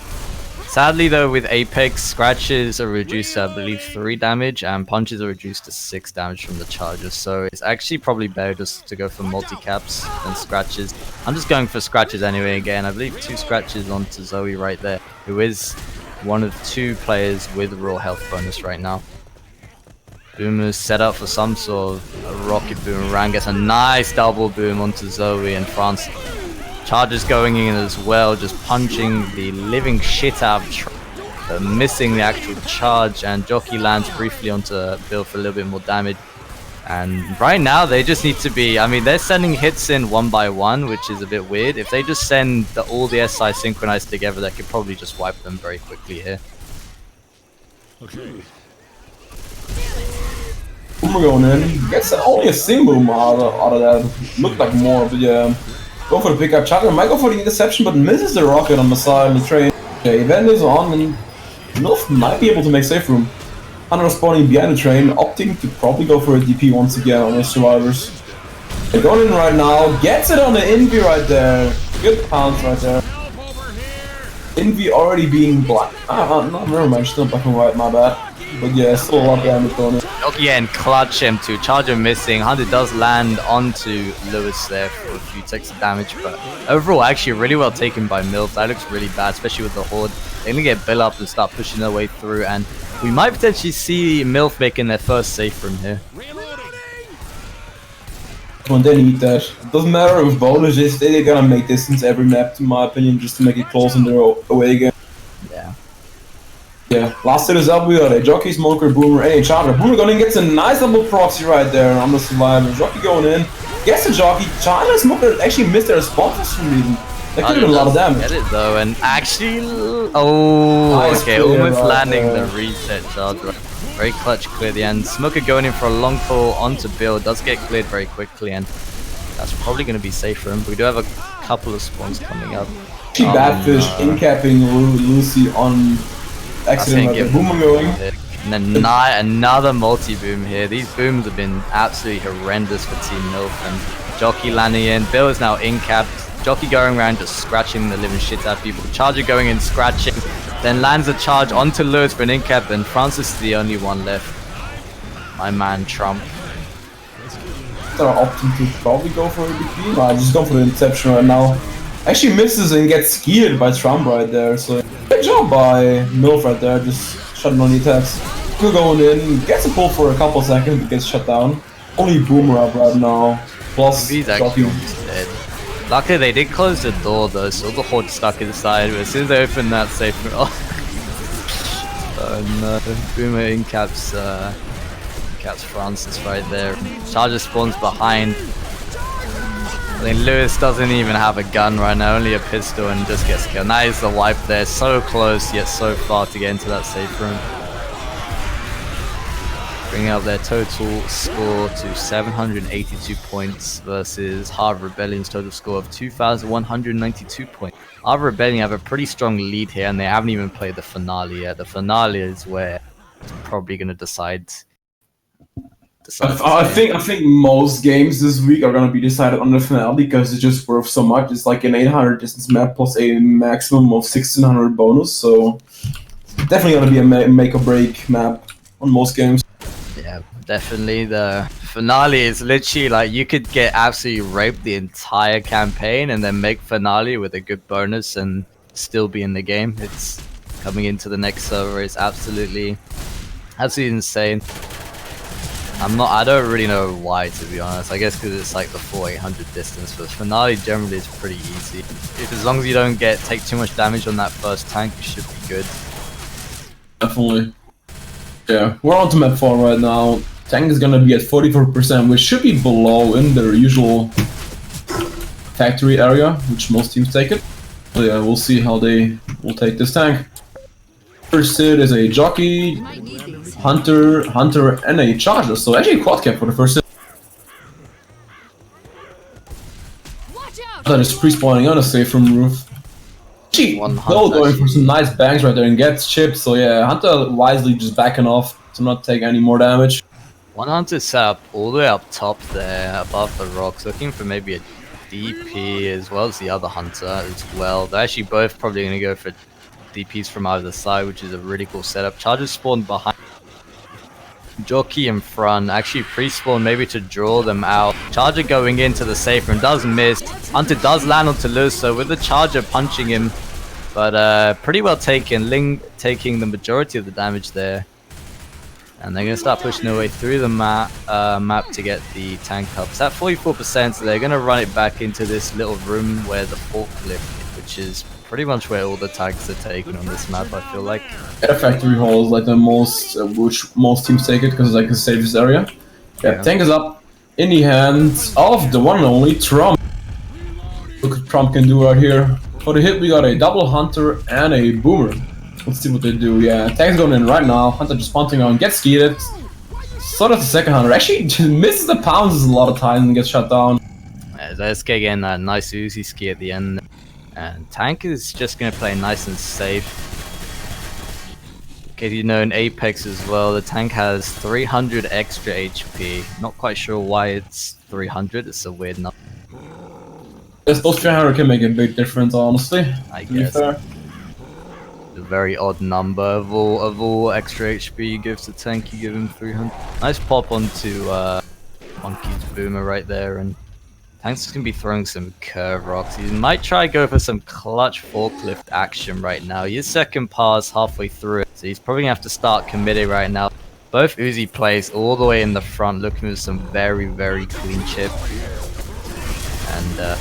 Sadly though, with Apex, scratches are reduced to I believe 3 damage, and punches are reduced to 6 damage from the charges. So it's actually probably better just to go for multi-caps than scratches. I'm just going for scratches anyway again. I believe 2 scratches onto Zoe right there, who is one of 2 players with raw health bonus right now. Boomer's set up for some sort of rocket boomerang. Gets a nice double boom onto Zoe and France. Charger's going in as well, just punching the living shit out of missing the actual charge, and Jockey lands briefly onto Bill for a little bit more damage. And right now, they just need to be... I mean, they're sending hits in one by one, which is a bit weird. If they just send all the SI synchronized together, they could probably just wipe them very quickly here. Okay. Boomer going in. Gets only a single boom out of that. Looked like more, but yeah. Go for the pickup. Chandler might go for the interception, but misses the rocket on the side of the train. Okay, event is on, and Milf might be able to make safe room. Hunter spawning behind the train, opting to probably go for a DP once again on the survivors. They're going in right now, gets it on the Envy right there. Good pounce right there. Envy already being black. No, never mind, still black and white, my bad. But yeah, still a lot of damage going in. Jockey and clutch M2, Charger missing. Hunter does land onto Lewis there for a few ticks of damage, but overall actually really well taken by Milf. That looks really bad, especially with the Horde. They're gonna get built up and start pushing their way through, and we might potentially see Milf making their first safe room here. When they need that. It doesn't matter if bonus is, they're gonna make distance every map, in my opinion, just to make it close on their away game. Yeah. Yeah, last hit is up, we got a Jockey, Smoker, Boomer, and a Charger. Boomer going in, gets a nice double proxy right there on the survivor. Jockey going in, gets a Jockey. Charger and Smoker actually missed their spawn for some reason. That could have been a lot of damage. Get it though, and actually, oh, nice okay, clear almost right landing there. the reset charger. Very clutch clear at the end. Smoker going in for a long pull onto Bill, does get cleared very quickly, and that's probably going to be safe for him. We do have a couple of spawns coming up. She Badfish in-capping Lucy on accident right there. Boomer going. And then another multi-boom here. These booms have been absolutely horrendous for Team Milf, and Jockey landing in. Bill is now in-capped. Jockey going around just scratching the living shit out of people. Charger going in, scratching. Then lands a charge onto Lewis for an in-cap, and Francis is the only one left. My man, Trump. They're opting to probably go for a DP. Nah, just go for the interception right now. Actually misses and gets skied by Trump right there, so good job by Milf right there, just shutting on the attacks. We're going in, gets a pull for a couple seconds, but gets shut down. Only Boomer up right now, plus He's actually almost dead. Luckily they did close the door though, so the Horde stuck inside, but as soon as they open that safe room, oh no, Boomer incaps Francis right there. Charger spawns behind. I think Lewis doesn't even have a gun right now, only a pistol, and just gets killed. That is the wipe there, so close yet so far to get into that safe room. Bringing up their total score to 782 points versus Art of Rebellion's total score of 2,192 points. Art of Rebellion have a pretty strong lead here, and they haven't even played the finale yet. The finale is where it's probably going to decide. I think most games this week are gonna be decided on the finale because it's just worth so much. It's like an 800 distance map plus a maximum of 1600 bonus, so definitely gonna be a make or break map on most games. Yeah, definitely. The finale is literally like you could get absolutely raped the entire campaign and then make finale with a good bonus and still be in the game. It's coming into the next server. It's absolutely insane. I don't really know why, to be honest. I guess because it's like the full 800 distance, but finale generally is pretty easy. If as long as you don't take too much damage on that first tank, you should be good. Definitely. Yeah, we're on to map 4 right now. Tank is gonna be at 44%, which should be below in their usual factory area, which most teams take it. So yeah, we'll see how they will take this tank. First hit is a Jockey, Hunter, and a Charger. So actually a quad cap for the first hit. That is pre-spawning on a safe room roof. Gee, Bill going for some nice bangs right there and gets chipped. So yeah, Hunter wisely just backing off to not take any more damage. One Hunter set up all the way up top there, above the rocks, looking for maybe a DP as well as the other Hunter as well. They're actually both probably going to go for DPs from either side, which is a really cool setup. Chargers spawned behind. Jockey in front, actually pre-spawn maybe to draw them out. Charger going into the safe room, does miss. Hunter does land on Toulouse, so with the Charger punching him, but pretty well taken. Ling taking the majority of the damage there. And they're going to start pushing their way through the map to get the tank up. It's at 44%, so they're going to run it back into this little room where the forklift, which is pretty much where all the tanks are taken on this map, I feel like. Yeah, factory hall is like the most, which most teams take it because it's like the safest area. Yeah, tank is up in the hands of the one and only Trump. Look what Trump can do right here. For the hit, we got a double Hunter and a Boomer. Let's see what they do. Yeah, tank's going in right now. Hunter just punting on, gets skied. So does the second Hunter. Actually, misses the pounces a lot of times and gets shut down. Let's get getting that nice Uzi ski at the end. And tank is just going to play nice and safe. Okay, you know, in Apex as well, the tank has 300 extra HP. Not quite sure why it's 300, it's a weird number. Yes, those 300 can make a big difference, honestly. I to be guess. fair. A very odd number. Of all extra HP you give to tank, you give him 300. Nice pop onto Monkey's Boomer right there, and tank's just going to be throwing some curve rocks. He might try go for some clutch forklift action right now. His second pass halfway through it, so he's probably going to have to start committing right now. Both Uzi plays all the way in the front, looking for some very, very clean chip. And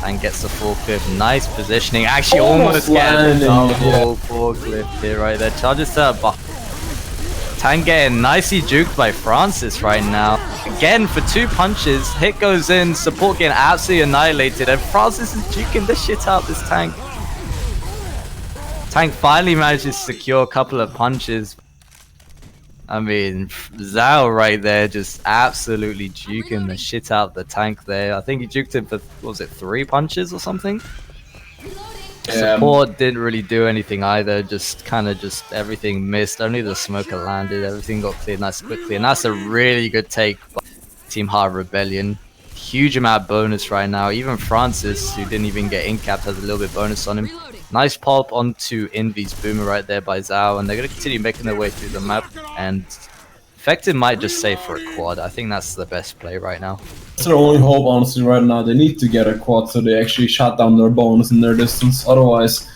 tank gets the forklift. Nice positioning. Actually, almost getting the double forklift here right there. Charges to tank getting nicely juked by Francis right now. Again, for 2 punches, hit goes in, support getting absolutely annihilated, and Francis is juking the shit out of this tank. Tank finally manages to secure a couple of punches. I mean, Zhao right there just absolutely juking the shit out of the tank there. I think he juked him for, what was it, 3 punches or something? Support didn't really do anything either, just kind of everything missed. Only the smoker landed, everything got cleared nice quickly, and that's a really good take by Team Hard Rebellion. Huge amount of bonus right now. Even Francis, who didn't even get in-capped, has a little bit bonus on him. Nice pop onto Envy's Boomer right there by Zhao, and they're going to continue making their way through the map, and Effective might just save for a quad. I think that's the best play right now. That's their only hope, honestly, right now. They need to get a quad so they actually shut down their bonus in their distance. Otherwise,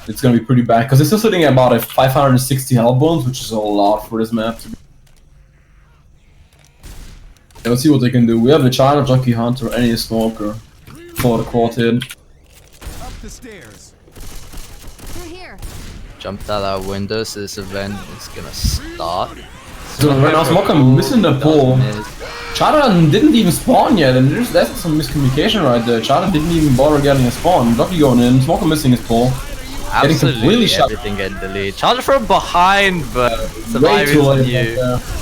it's going to be pretty bad, because they're still sitting at about a 560 health bonus, which is a lot for this map. Let's see what they can do. We have the China Jockey Hunter and a Smoker for the quad hit. Up the stairs. They're here. Jumped out that window, so this event is gonna start. So right now Smoker missing the pull. Chara didn't even spawn yet, and that's some miscommunication right there. Chara didn't even bother getting a spawn. Jockey going in, Smoker missing his pull. Absolutely everything getting deleted. Charger from behind, but Survive is on you.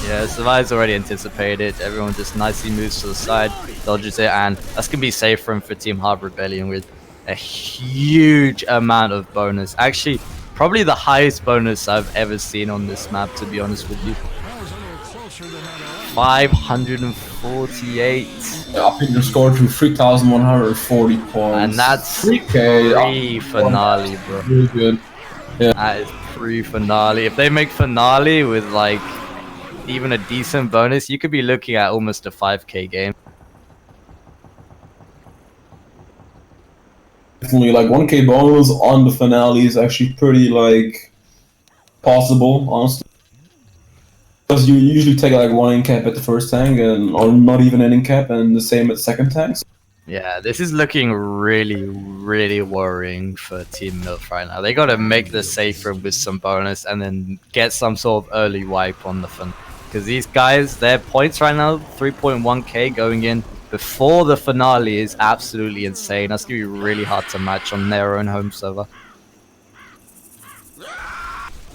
Yeah, Survive's already anticipated. Everyone just nicely moves to the side, dodges it, and that's gonna be safe for him for Team Hard Rebellion with a huge amount of bonus. Actually, probably the highest bonus I've ever seen on this map, to be honest with you. 548. Upping your score to 3,140 points. And that's 3K. Pre-finale, bro. Really good. Yeah. That is pre-finale. If they make finale with like even a decent bonus, you could be looking at almost a 5K game. Definitely, like 1K bonus on the finale is actually pretty like possible, honestly. Because you usually take like 1 in-cap at the first tank, and or not even an in-cap, and the same at second tank. Yeah, this is looking really, really worrying for Team MILF right now. They gotta make the safe room with some bonus and then get some sort of early wipe on the fun. Because these guys, their points right now, 3.1k going in before the finale is absolutely insane. That's gonna be really hard to match on their own home server.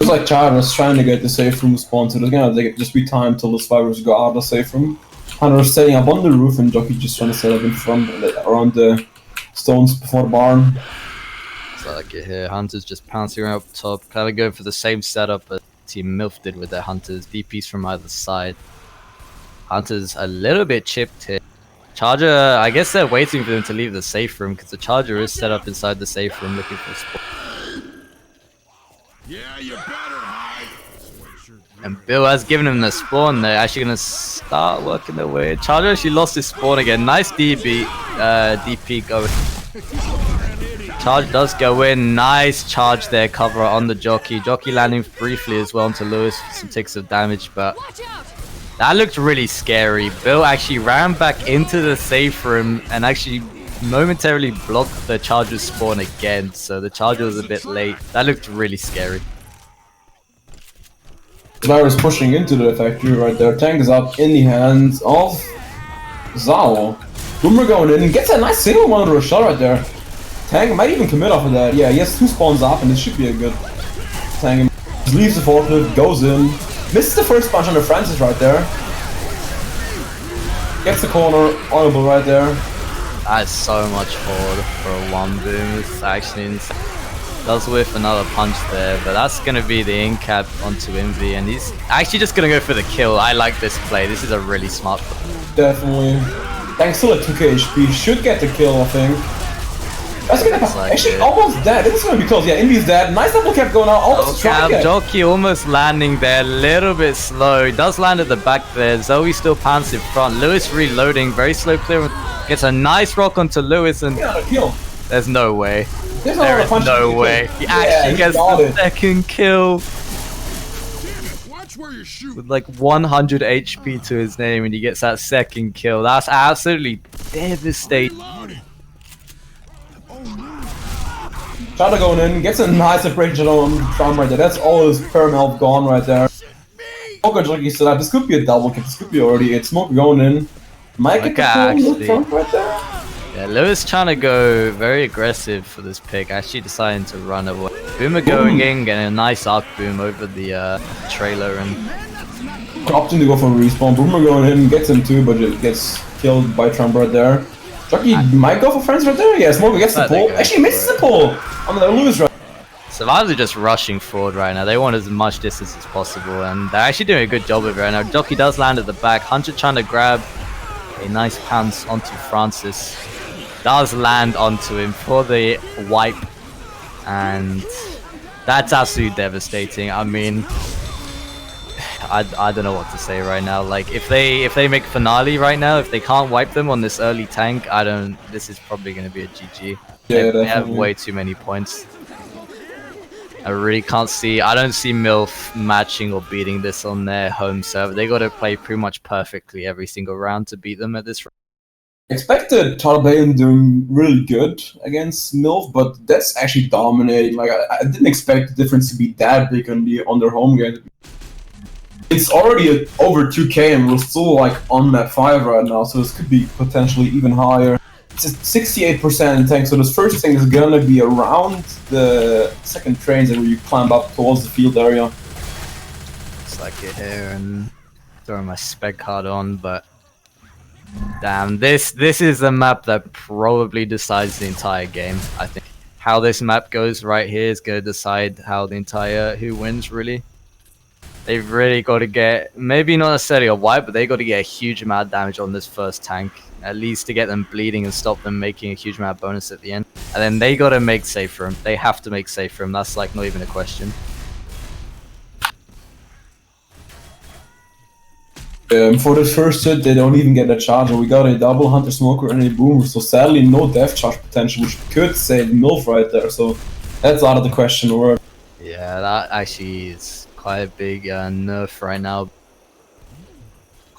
It's like Chad was trying to get the safe room spawn, so there's gonna just be time till the survivors go out of the safe room. Hunter's setting up on the roof, and Jockey just trying to set up in front, around the stones before the barn. So like you hear, Hunter's just pouncing around up top, kind of going for the same setup that Team MILF did with their Hunters. DPs from either side. Hunter's a little bit chipped here. Charger, I guess they're waiting for them to leave the safe room, because the Charger is set up inside the safe room looking for a spot. Yeah, you better hide. And Bill has given him the spawn. They're actually going to start working their way. Charger actually lost his spawn again. Nice DP going. Charge does go in. Nice charge there, cover on the Jockey. Jockey landing briefly as well onto Lewis for some ticks of damage, but that looked really scary. Bill actually ran back into the safe room and actually momentarily blocked the Charger's spawn again, so the Charger was a bit late. That looked really scary. Virus pushing into the factory right there. Tank is up in the hands of Zao. Boomer going in, gets a nice single one under a shot right there. Tank might even commit off of that. Yeah, he has 2 spawns up, and this should be a good Tank. Leaves the forklift, goes in, misses the first punch under Francis right there. Gets the corner, honorable right there. That's so much forward for a 1 boom. It's actually insane. Does whiff another punch there, but that's gonna be the in cap onto Envy, and he's actually just gonna go for the kill. I like this play. This is a really smart play. Definitely. Tank still at 2k HP, should get the kill, I think. That's gonna like actually it. almost dead. This is gonna be close. Yeah, Envy's dead. Nice double cap going out. Almost trying it. Jockey almost landing there, a little bit slow. He does land at the back there. Zoe still pants in front. Lewis reloading, very slow clear. Gets a nice rock onto Lewis, and Yeah, kill. there's no way. There's There is no way. He actually gets the second kill Watch where you shoot. with like 100 HP to his name, and he gets that second kill. That's absolutely devastating. Reloading. Shadow going in, gets a nice separation on Trump right there. That's all his perm health gone right there. Smoker Jockey still up. This could be a double kill. This could be already it. Smoker going in. Might get the kill with Trump right there. Yeah, Lewis trying to go very aggressive for this pick, actually deciding to run away. Boomer going in, getting a nice arc boom over the trailer, and Opting to go for a respawn. Boomer going in, gets him too, but it gets killed by Trump right there. Jockey might go for friends right there. Yeah, Smoker gets the pull. Actually misses the pull on the Lewis right. Survivors are just rushing forward right now. They want as much distance as possible, and they're actually doing a good job of it right now. Jockey does land at the back. Hunter trying to grab a nice pounce onto Francis. Does land onto him for the wipe, and that's absolutely devastating. I mean, I don't know what to say right now. Like, if they make finale right now, if they can't wipe them on this early tank, this is probably going to be a GG. Yeah, they have way too many points. I really can't see. I don't see MILF matching or beating this on their home server. They got to play pretty much perfectly every single round to beat them at this. Expected Taliban doing really good against MILF, but that's actually dominating. Like I didn't expect the difference to be that big on their home game. It's already at over 2k and we're still like on map 5 right now, so this could be potentially even higher. It's at 68% in tank, so this first thing is gonna be around the second trains and where you climb up towards the field area. Looks like it here, and throwing my spec card on, but damn, this is the map that probably decides the entire game. I think how this map goes right here is gonna decide how the entire who wins really. They've really got to get, maybe not necessarily a wipe, but they got to get a huge amount of damage on this first tank, at least to get them bleeding and stop them making a huge amount of bonus at the end. And then they got to make safe room. They have to make safe room. That's like not even a question. For the first hit, they don't even get a charge. We got a double Hunter Smoker and a Boomer, so sadly no death charge potential, which could save MILF right there. So that's out of the question. Yeah, that actually is quite a big nerf right now.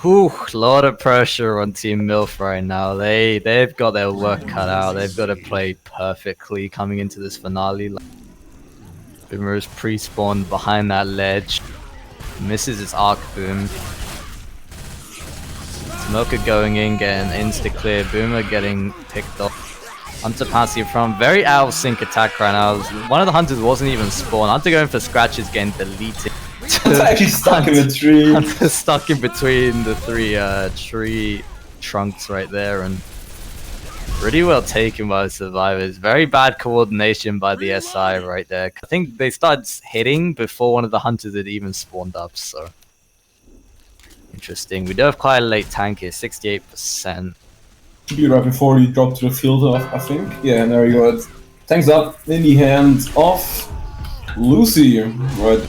Whew, a lot of pressure on Team MILF right now. They've got their work cut out. They've got to play perfectly coming into this finale. Boomer is pre-spawned behind that ledge. Misses his arc boom. Smoker going in, getting insta clear. Boomer getting picked off. Hunter passing in front. Very out of sync attack right now. One of the hunters wasn't even spawned. Hunter going for scratches, getting deleted. It's actually stuck in the tree. Hunter stuck in between the 3 tree trunks right there, and pretty well taken by the survivors. Very bad coordination by the SI right there. I think they started hitting before one of the hunters had even spawned up, so interesting. We do have quite a late tank here, 68%. Should be right before you drop to the field, I think. Yeah, and there you go. Tank's up in the hands of Lucy. Right.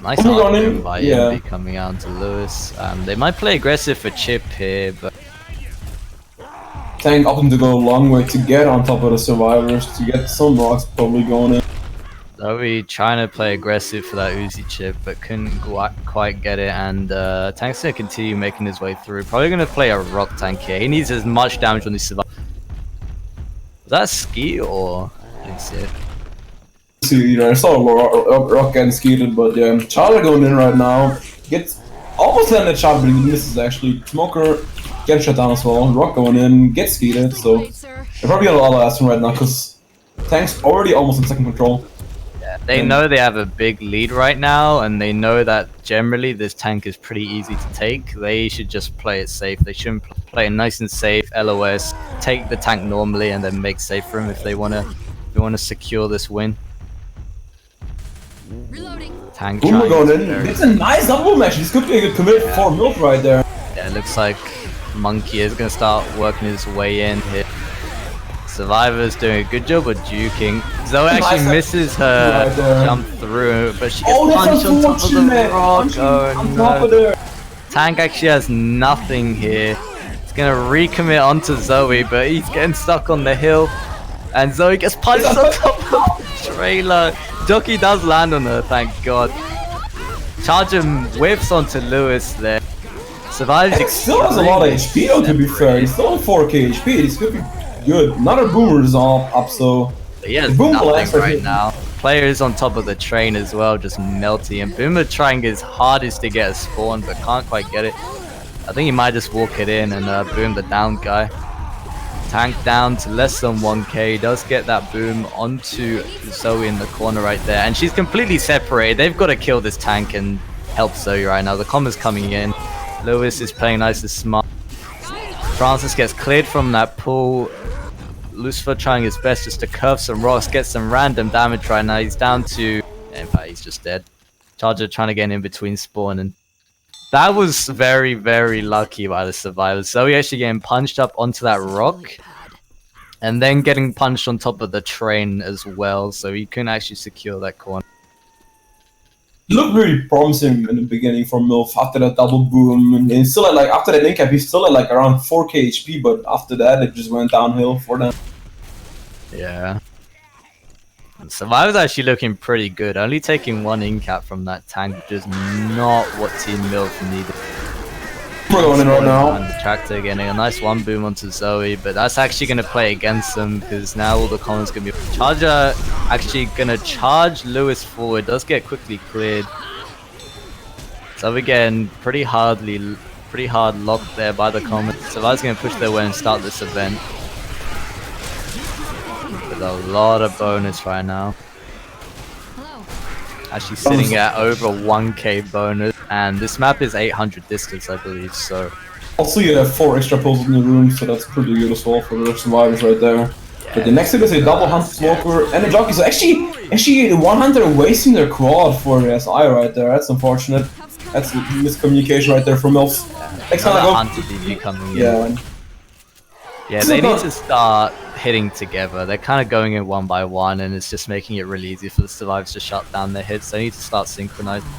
Nice arc by Envy coming out to Lewis. They might play aggressive for Chip here, but Tank opting to go a long way to get on top of the survivors, to get some rocks probably going in. Zoe trying to play aggressive for that Uzi chip, but couldn't quite get it, and Tank's going to continue making his way through. Probably going to play a rock tank here. He needs as much damage on these survivors. Was that ski or? I didn't see it. See, I saw rock getting skeeted, but yeah, Charlie going in right now. gets almost landed shot, but he misses actually. Smoker gets shut down as well. Rock going in, gets speeded, so Right, sir. they're probably on a lot of last one right now because Tank's already almost in second control. They know they have a big lead right now, and they know that generally this tank is pretty easy to take. They should just play it safe. They shouldn't play it nice and safe. LOS, take the tank normally, and then make safe for him if they wanna secure this win. Reloading. Tank Boomer trying going is in. very- It's a nice double match. This could be a good commit for Milk right there. Yeah, it looks like Monkey is gonna start working his way in here. Survivor's doing a good job of juking. Zoe actually Nice. misses her Right there. jump through, but she gets Oh, that's punched on top of the unfortunate. rock. Punching Oh on top of no. there. Tank actually has nothing here. He's gonna recommit onto Zoe, but he's getting stuck on the hill. And Zoe gets punched on top of the trailer. Jockey does land on her, thank god. Charger whiffs onto Lewis there. Survives. Tank still has a lot of HP though, to be fair. He's still on 4k HP. This could be good. Another Boomer is up, so He has Boom nothing blast right right here. now. Players on top of the train as well, just melting. And Boomer trying his hardest to get a spawn, but can't quite get it. I think he might just walk it in and boom the down guy. Tank down to less than 1k. Does get that boom onto Zoe in the corner right there. And she's completely separated. They've got to kill this tank and help Zoe right now. The comma's coming in. Lewis is playing nice and smart. Francis gets cleared from that pool. Lucifer trying his best just to curve some rocks, get some random damage right now. He's down to... in fact, he's just dead. Charger trying to get in between spawn, and that was very, very lucky by the survivors. Zoe actually getting punched up onto that rock, and then getting punched on top of the train as well, so he couldn't actually secure that corner. he looked really promising in the beginning for Milf after that double boom, and he's still at like after that incap, he's still at like around 4k HP, but after that it just went downhill for them. Yeah. And Survivor's actually looking pretty good. Only taking one in-cap from that tank, which is not what Team MILF needed. We're going in right now. And the tractor getting a nice one boom onto Zoe, but that's actually going to play against them because now all the commons going to be... Charger actually going to charge Lewis forward, does get quickly cleared. So we're getting pretty hard locked there by the commons. Survivor's going to push their way and start this event. With a lot of bonus right now. Hello. Actually sitting at over 1k bonus, and this map is 800 distance, I believe, so... Also, you have 4 extra pulls in the room, so that's pretty good as well for the survivors right there. But the next thing is a double hunt smoker and a jockey. So actually, one hunter wasting their quad for the SI right there. That's unfortunate. That's miscommunication right there from Milf. Next time I Another go. hunter DB coming in. Yeah. Yeah, they need to start hitting together. They're kind of going in one by one, and it's just making it really easy for the survivors to shut down their hits. They need to start synchronizing.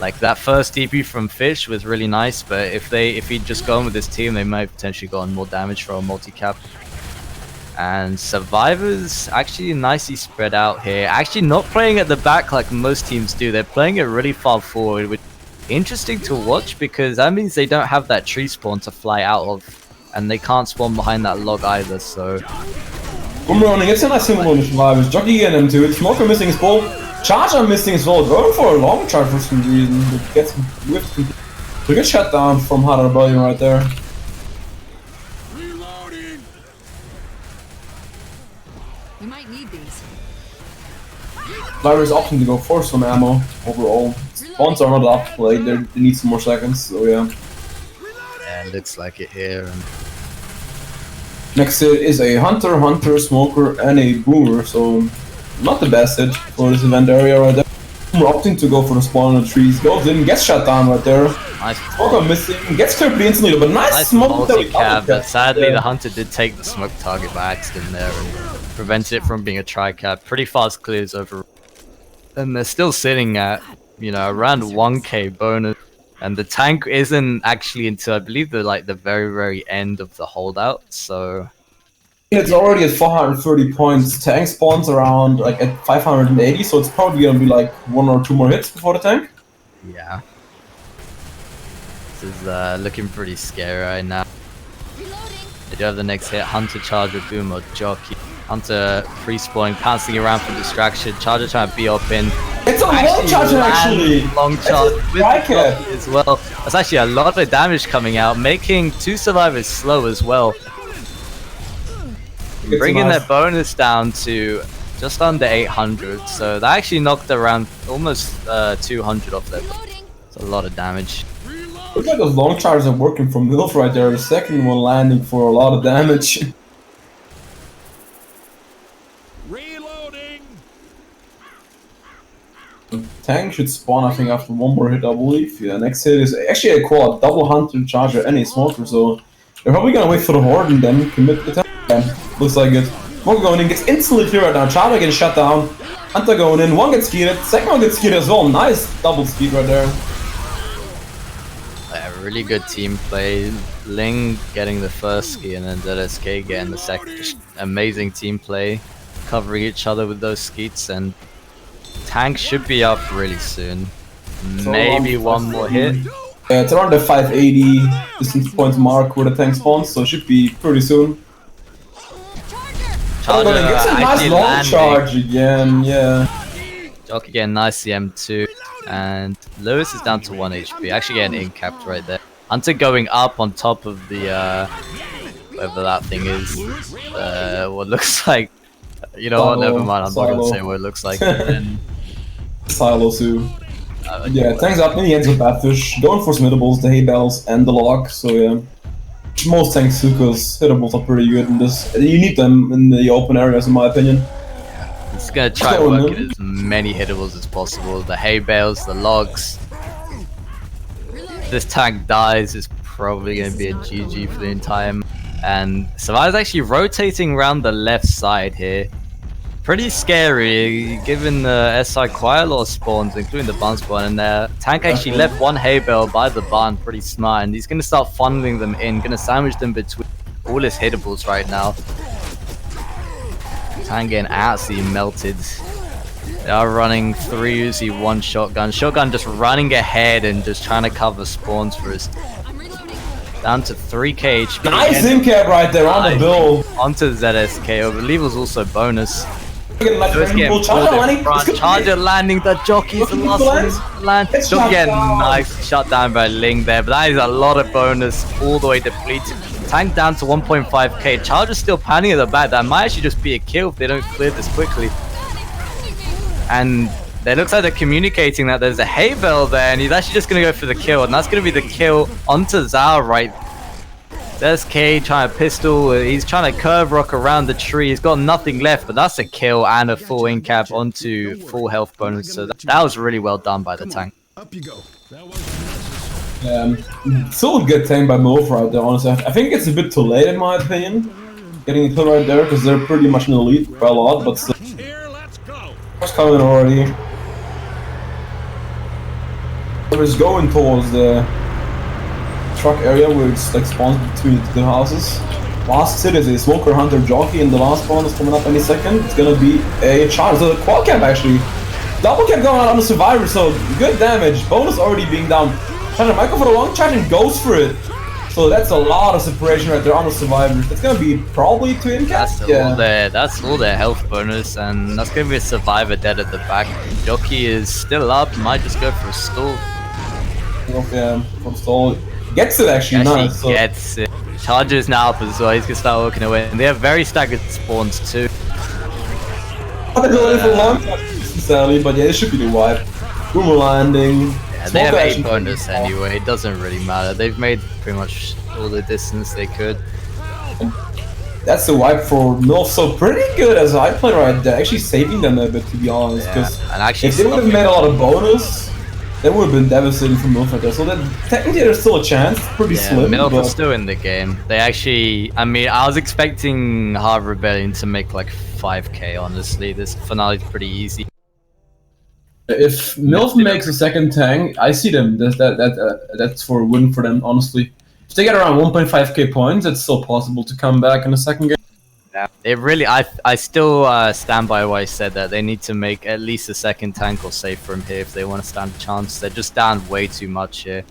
Like that first DP from Fish was really nice, but if he'd just gone with his team, they might have potentially gotten more damage from a multi-cap. And survivors actually nicely spread out here. Actually not playing at the back like most teams do. They're playing it really far forward, which is interesting to watch because that means they don't have that tree spawn to fly out of. And they can't spawn behind that log either, so... Boomerang gets a nice symbol on the survivors. Jockey getting into it. Smoker missing his ball. Charger missing his ball. Going for a long charge for some reason. It gets whiffed. So good shut down from Hard Rebellion right there. Reloading. We might need these. Survivors opting to go for some ammo overall. Spawns are not up. Like they need some more seconds. So yeah. Yeah, looks like it here. And Next hit is a Hunter, Smoker, and a Boomer, so not the best hit for this event area right there. Boomer opting to go for the spawn in the trees, goes in, gets shut down right there. nice Smoker missing, gets cleared pretty instantly, but nice smoke that we multi-cap, but sadly yeah. the hunter did take the smoke target by accident there and prevents it from being a tri-cap. Pretty fast clears over. And they're still sitting at, you know, around 1k bonus. And the tank isn't actually until I believe the very, very end of the holdout, so... It's already at 430 points, tank spawns around like at 580, so it's probably gonna be like 1 or 2 more hits before the tank. Yeah. This is looking pretty scary right now. Reloading. They do have the next hit, Hunter, Charger, Boomer, Jockey. Hunter free spawning, pouncing around for distraction. Charger trying to be up in. It's a long charge actually! Long charge with the strike it. jockey as well. That's actually a lot of damage coming out, making two survivors slow as well. It's Bringing nice. their bonus down to just under 800, so that actually knocked around almost 200 off their. Reloading. It's a lot of damage. Looks like those long charges are working from Milf right there. The second one landing for a lot of damage. Reloading. Tank should spawn, I think, after one more hit, I believe. Yeah, next hit is actually a quad, double hunter charger, and a smoker, so they're probably gonna wait for the horde and then commit the attack. Yeah, looks like it. Smoker going in, gets instantly clear right now. Charger getting shut down. Hunter going in, one gets skied, second one gets skied as well. Nice double speed right there. Yeah, really good team play. Ling getting the first ski and then ZSK getting the second. Just amazing team play, covering each other with those skeets, and Tank should be up really soon. Maybe one more hit. Yeah, it's around the 580 distance point mark where the tank spawns, so it should be pretty soon. Charger Gets a nice actually long landing. charge again, yeah. Jockey getting nice CM2, and Lewis is down to 1 HP. Actually getting in-capped right there. Hunter going up on top of the, whatever that thing is. What looks like... You know what, never mind, I'm not gonna say what it looks like. And, Silo too. Yeah, tank's up in the ends of Badfish, going for smittables, the hay bales, and the log, so yeah. Most tank Sukas hittables are pretty good in this. You need them in the open areas, in my opinion. it's gonna try to work in as many hittables as possible. The hay bales, the logs. If this tank dies, it's probably gonna be a GG for the entire. And Survivor's actually rotating around the left side here. Pretty scary, given the SI quite a lot of spawns, including the barn spawn in there. Tank actually left one hay bale by the barn, pretty smart, and he's gonna start funneling them in, gonna sandwich them between all his hittables right now. Tank getting absolutely melted. They are running 3 Uzi, 1 shotgun. Shotgun just running ahead and just trying to cover spawns for his. I'm reloading. Down to 3k HP. Nice in-cap right there on the bill. Onto ZSK, I believe it was also bonus. Charger Charger landing, the jockey's the last one to land. Jockey getting nice shut down by Ling there, but that is a lot of bonus all the way depleted. Tank down to 1.5k. Charger's still panning at the back. That might actually just be a kill if they don't clear this quickly. And it looks like they're communicating that there's a hay bale there, and he's actually just going to go for the kill, and that's going to be the kill onto Zao right. There's K trying to pistol, he's trying to curve rock around the tree, he's got nothing left, but that's a kill and a full in-cap onto full health bonus, so that was really well done by the tank. Up you go. That was Still a good tank by Milf right there, honestly. I think it's a bit too late in my opinion, getting a kill right there, because they're pretty much in the lead by a lot, but still. here. Let's go. It's coming already. So it's going towards the truck area where it's like spawns between the two houses. Last hit is a smoker hunter jockey, and the last spawn is coming up any second. It's gonna be a charge. So the quad camp actually. Double camp going out on the survivor, so good damage. Bonus already being down. Trying to Michael for the long charge and goes for it. So that's a lot of separation right there on the survivors. That's gonna be probably 2 in cap. That's all their health bonus, and that's gonna be a survivor dead at the back. Jockey is still up, might just go for a stall. Yeah, from stall. Gets it actually, nice. So. Gets it. Charger's now up as well, he's gonna start working away. And they have very staggered spawns too. They're going for long necessarily, but yeah, it should be the wipe. Boomer landing. Yeah, they have 8 bonus anyway, it doesn't really matter. They've made pretty much all the distance they could. That's the wipe for Milf, so pretty good as I play right there. Actually saving them a bit, to be honest. Because and actually if they would have made a lot of bonus, that would have been devastating for Milf right there. So that technically there's still a chance. Pretty slim. Milf but is still in the game. They actually, I mean, I was expecting Hard Rebellion to make like 5k, honestly. This finale is pretty easy. if Milf makes a second tank, I see them. That's for a win for them, honestly. If they get around 1.5k points, it's still possible to come back in the second game. Yeah, it really. I still stand by what I said, that they need to make at least a second tank or save from here if they want to stand a chance. They're just down way too much here.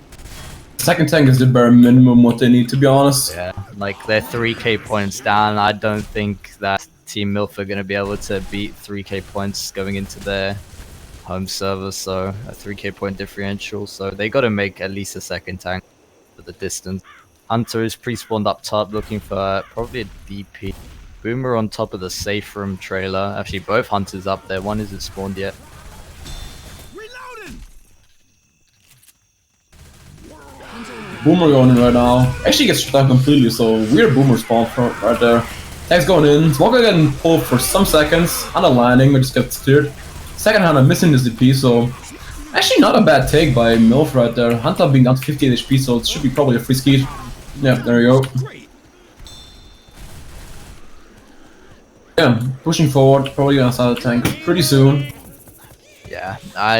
Second tank is the bare minimum what they need, to be honest. Yeah, like they're 3k points down. I don't think that Team Milf are going to be able to beat 3k points going into their home server, so a 3k point differential, so they gotta make at least a second tank for the distance. Hunter is pre-spawned up top looking for probably a DP. Boomer on top of the safe room trailer. Actually, both Hunters up there, one isn't spawned yet. Reloading. Boomer going in right now. Actually gets shut down completely, so weird Boomer spawn right there. Tank's going in. Smoker getting pulled for some seconds. On the landing, but just gets cleared. Second Hunter missing his DP, so actually not a bad take by MILF right there. Hunter being down to 58 HP, so it should be probably a free skeet. Yeah, there you go. Yeah, pushing forward, probably gonna start a tank pretty soon. Yeah,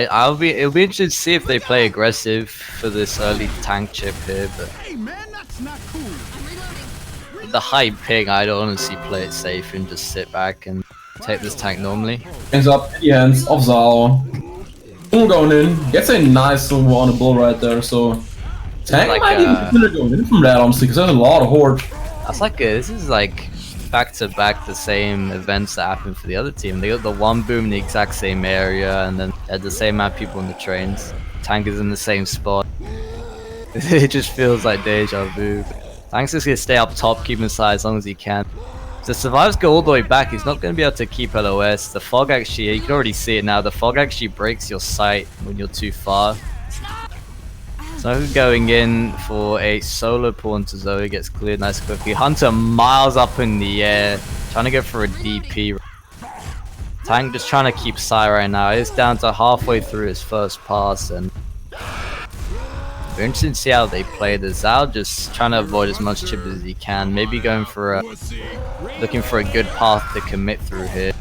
it'll be interesting to see if they play aggressive for this early tank chip here, but Hey man, that's not cool. I'm reloading. with the high ping, I'd honestly play it safe and just sit back and take this tank normally. Hands up in the hands of Zao. Boomer going in, gets a nice silver on the bull right there, so tank Like, might even consider going in from that honestly, because there's a lot of horde. That's like this is like back to back the same events that happened for the other team. They got the one boom in the exact same area, and then they had the same amount of people in the trains. Tank is in the same spot. It just feels like deja vu. Tank's just gonna stay up top, keep inside as long as he can. If the survivors go all the way back, he's not gonna be able to keep LOS. The fog actually, you can already see it now, the fog actually breaks your sight when you're too far. So going in for a solo pull into Zoe, gets cleared nice quickly. Hunter miles up in the air, trying to go for a DP. Tank just trying to keep Sai right now. He's down to halfway through his first pass, and we're interested to see how they play this. Zao just trying to avoid as much chip as he can. Maybe going for looking for a good path to commit through here.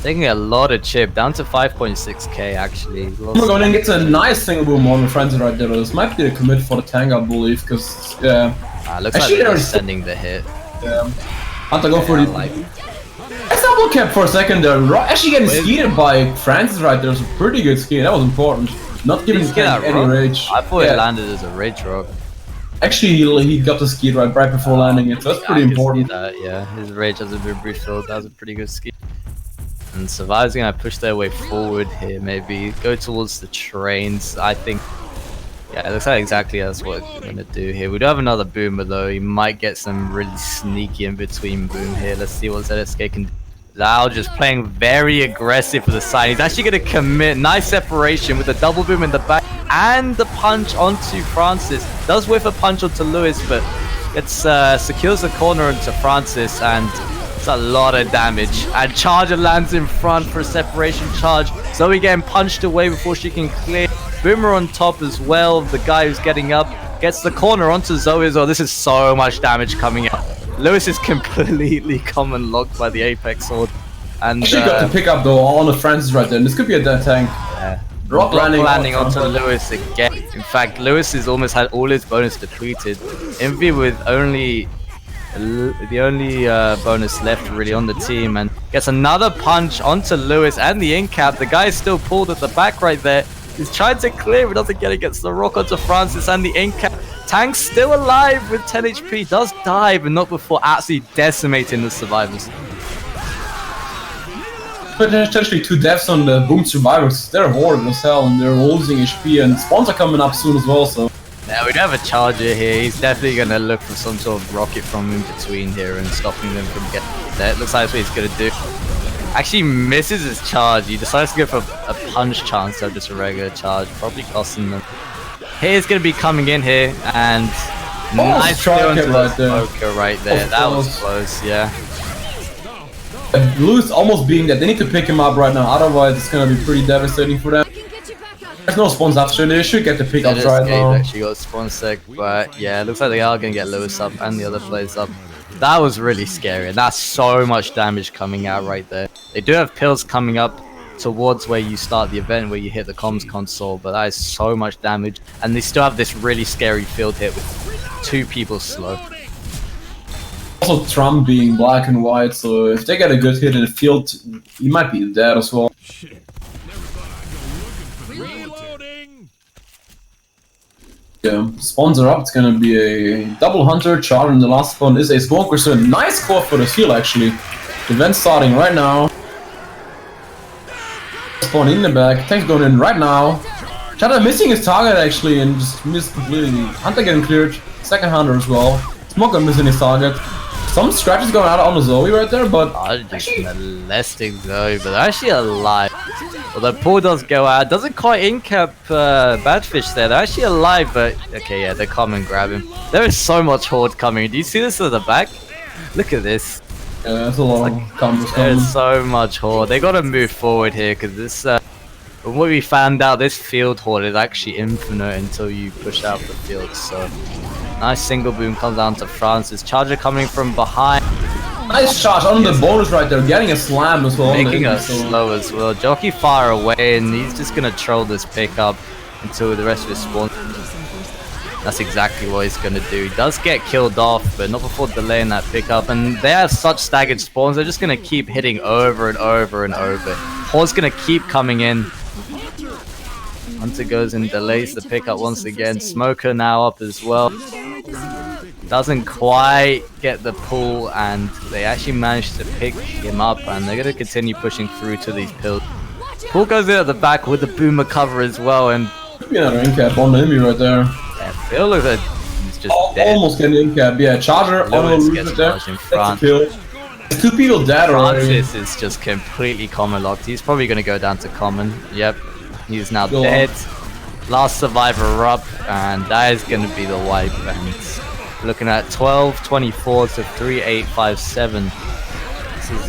Taking a lot of chip, down to 5.6k actually. Boomer going in, gets a nice single boom on the frenzy right there. This might be the commit for the tank, I believe, because yeah. Looks like they're sending the hit. Yeah. Hunter go for the Like, Let's double cap for a second there. Actually getting skeeted by Francis right there. It was a pretty good ski. That was important. Not giving the tank any rage. I thought it landed as a rage rock. Actually, he got the ski right before landing it. So that's pretty I can important. see that, yeah. His rage hasn't been refilled. That was a pretty good ski. And Survivor's gonna push their way forward here, maybe go towards the trains. I think, yeah, it looks like exactly that's what we're gonna do here. We do have another boomer though. He might get some really sneaky in between boom here. Let's see what ZSK can do. Zao just playing very aggressive for the side. He's actually gonna commit. Nice separation with the double boom in the back and the punch onto Francis. Does whiff a punch onto Lewis, but it's secures the corner into Francis, and it's a lot of damage. And Charger lands in front for a separation charge. Zoe getting punched away before she can clear. Boomer on top as well. The guy who's getting up gets the corner onto Zoe as well. This is so much damage coming out. Lewis is completely common locked by the Apex sword. And Actually got to pick up though on the Francis right there. And this could be a dead tank. Rock landing onto Lewis again. In fact, Lewis has almost had all his bonus depleted. Envy with the only bonus left really on the team, and gets another punch onto Lewis and the in cap. The guy is still pulled at the back right there. He's trying to clear, but doesn't get it. Gets the rock onto Francis and the in cap. Tank's still alive with 10 HP. Does die, but not before absolutely decimating the survivors. Potentially 2 deaths on the boom survivors. They're horrible as hell, and they're losing HP, and spawns are coming up soon as well. So yeah, we do have a charger here. He's definitely gonna look for some sort of rocket from in between here and stopping them from getting there. It looks like that's what he's gonna do. Actually misses his charge. He decides to go for a punch chance instead of just a regular charge, probably costing them. Here's gonna be coming in here, and nice kill into the smoker right there. That was close, yeah. Lewis almost being that. They need to pick him up right now, otherwise it's gonna be pretty devastating for them. There's no spawns after, they should get the pickups right now. Actually got spawn sec, but yeah, it looks like they are gonna get Lewis up and the other players up. That was really scary, and that's so much damage coming out right there. They do have pills coming up towards where you start the event, where you hit the comms console, but that is so much damage, and they still have this really scary field hit with 2 people slow. Also Trump being black and white, so if they get a good hit in the field, he might be dead as well. Shit. Never thought I'd go looking for reloading. Yeah, spawns are up. It's gonna be a double hunter. Charger in the last spawn is a smoker, so a nice core for the field actually. The event starting right now. Spawn in the back. Tank's going in right now. Shadow missing his target actually and just missed completely. Hunter getting cleared. Second Hunter as well. Smoker missing his target. Some scratches going out on the Zoe right there, but I'm just molesting Zoe, but they're actually alive. Well, the pool does go out. Doesn't quite in-cap Badfish there. They're actually alive, but okay, yeah, they come and grab him. There is so much horde coming. Do you see this at the back? Look at this. yeah, that's a lot of combos coming. There's so much horde. They gotta move forward here because this. From what we found out, this field horde is actually infinite until you push out the field. So, nice single boom comes down to Francis. Charger coming from behind. Nice charge on the bonus right there, getting a slam as well. Making us slow as well. Jockey far away, and he's just gonna troll this pickup until the rest of his spawn. That's exactly what he's gonna do. He does get killed off, but not before delaying that pickup. And they have such staggered spawns, they're just gonna keep hitting over and over and over. Horde's gonna keep coming in. Hunter goes and delays the pickup once again. Smoker now up as well. Doesn't quite get the pull, and they actually managed to pick him up, and they're going to continue pushing through to these pills. Pull goes in at the back with the boomer cover as well, and Yeah, another in-cap on the enemy right there. yeah, Phil looks like he's just dead. Almost getting in-cap. Yeah, charger on the Lewis roof gets right there. charged in That's a front. kill. Two people dead already. Francis is just completely common locked. He's probably going to go down to common. Yep, he's now Go on. dead. Last survivor up, and that is going to be the wipe. And looking at 12-24 to 3-8-5-7. This is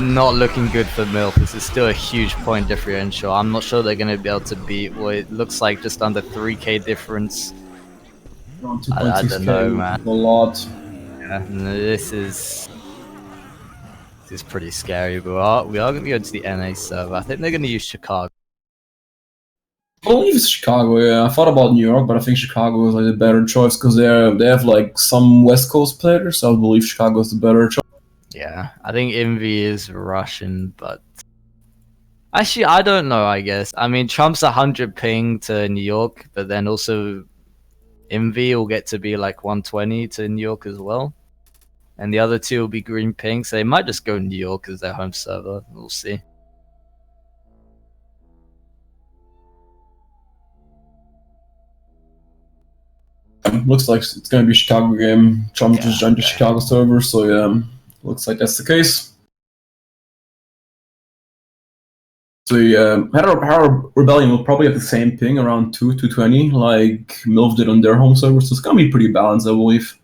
not looking good for MILF. This is still a huge point differential. I'm not sure they're going to be able to beat what it looks like just under 3k difference. Around I 2.6K, don't know, man. A lot. Yeah, this is pretty scary. But we are going to go to the NA server. I think they're going to use Chicago. I believe it's Chicago, yeah. I thought about New York, but I think Chicago is like the better choice because they have like some West Coast players, so I believe Chicago is the better choice. Yeah, I think Envy is Russian, but actually, I don't know. I guess I mean Trump's 100 ping to New York, but then also Envy will get to be like 120 to New York as well, and the other two will be green ping, so they might just go New York as their home server. We'll see. Looks like it's gonna be a Chicago game. Trump Yeah, just joined the okay. Chicago server, so yeah, looks like that's the case. So yeah, Harrow Rebellion will probably have the same ping around 220 like MILF did on their home server, so it's gonna be pretty balanced, I believe.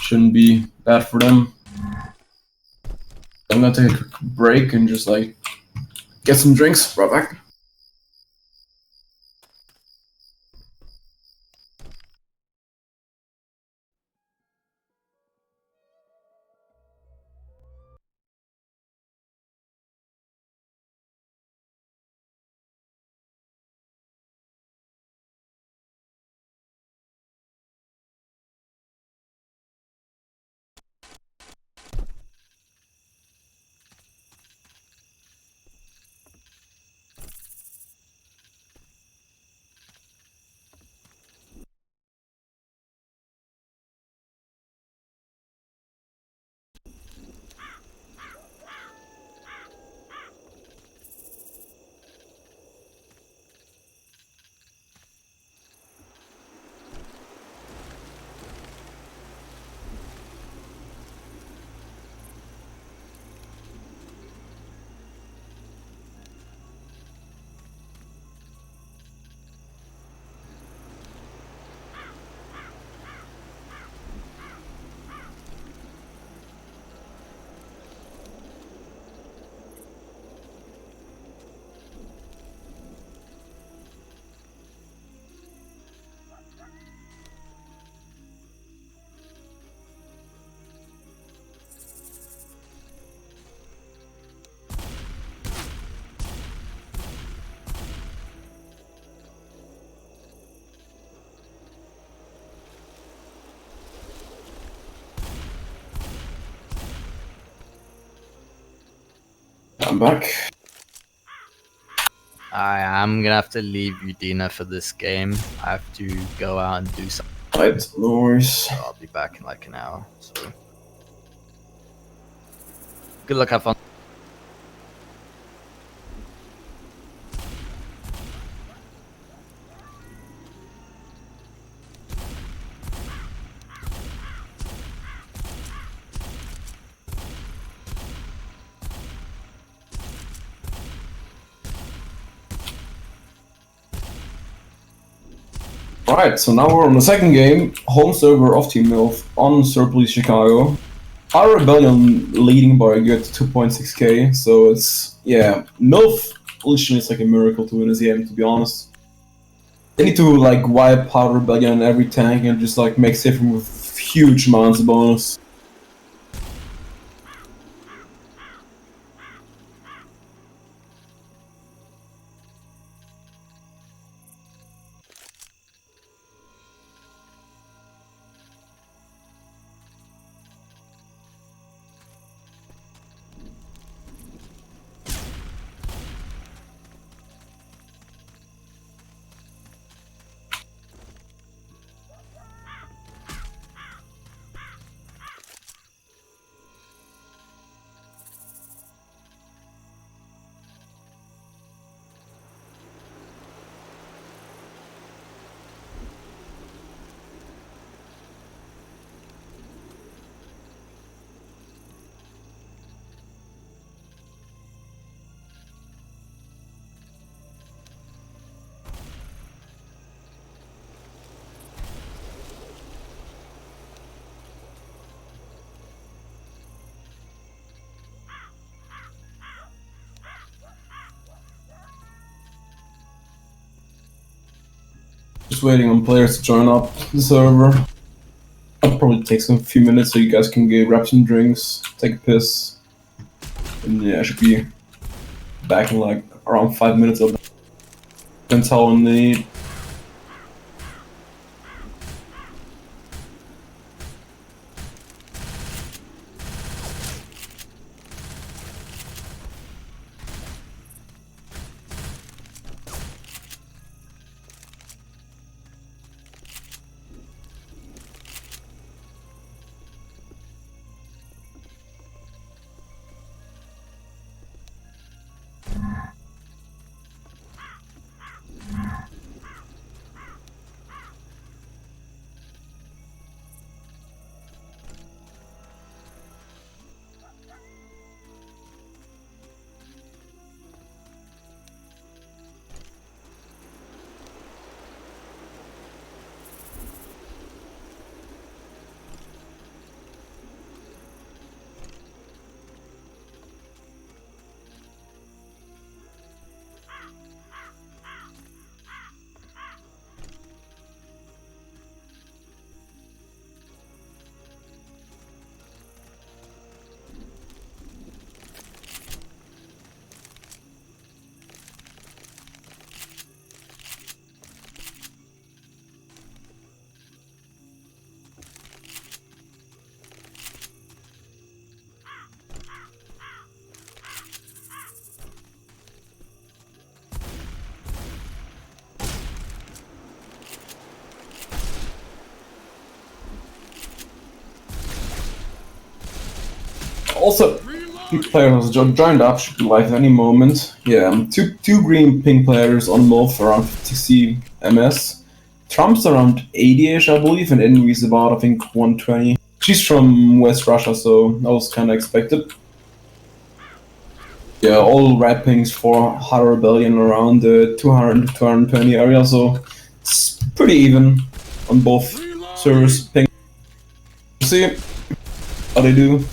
Shouldn't be bad for them. I'm gonna take a quick break and just like get some drinks. Right back. I'm back. I'm gonna have to leave you, Dina, for this game. I have to go out and do something. Right, no worries. I'll be back in like an hour. So good luck, have fun. Alright, so now we're on the second game, home server of Team MILF on Surplus Chicago. Our Rebellion leading by a good 2.6k, so it's, yeah, MILF literally is like a miracle to win this game, to be honest. They need to like wipe out Rebellion in every tank and just like make safe with huge amounts of bonus. Just waiting on players to join up the server. It'll probably take some few minutes so you guys can grab some drinks, take a piss, and yeah, I should be back in like around 5 minutes. Depends how on the also, pink players joined up, should be live at any moment. Yeah, two green pink players on MILF around 50 MS. Trump's around 80ish, I believe, and Envy's about, I think, 120. She's from West Russia, so that was kinda expected. Yeah, all red pinks for Hard Rebellion around the 200 to 220 area, so it's pretty even on both servers. Pink. See how they do.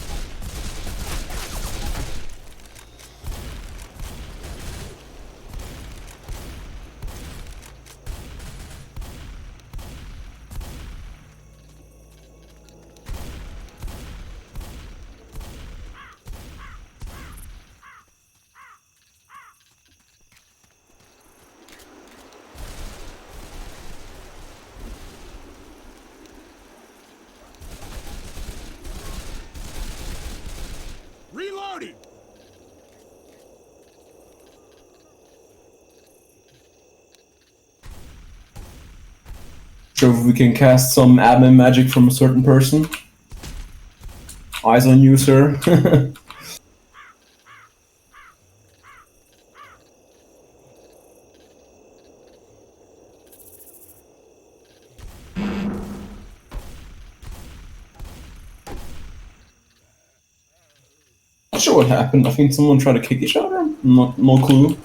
Reloading! Sure if we can cast some admin magic from a certain person. Eyes on you, sir. Not sure what happened. I think someone tried to kick each other. No clue.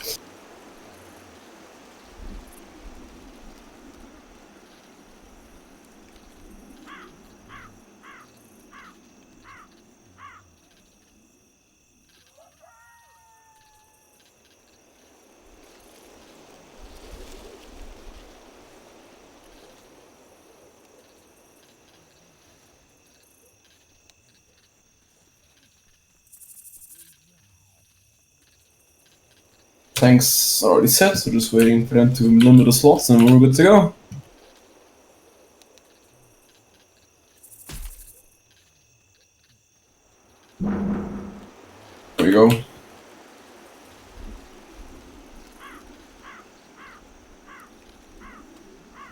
Tanks are already set, so just waiting for them to limit the slots and we're good to go. There we go.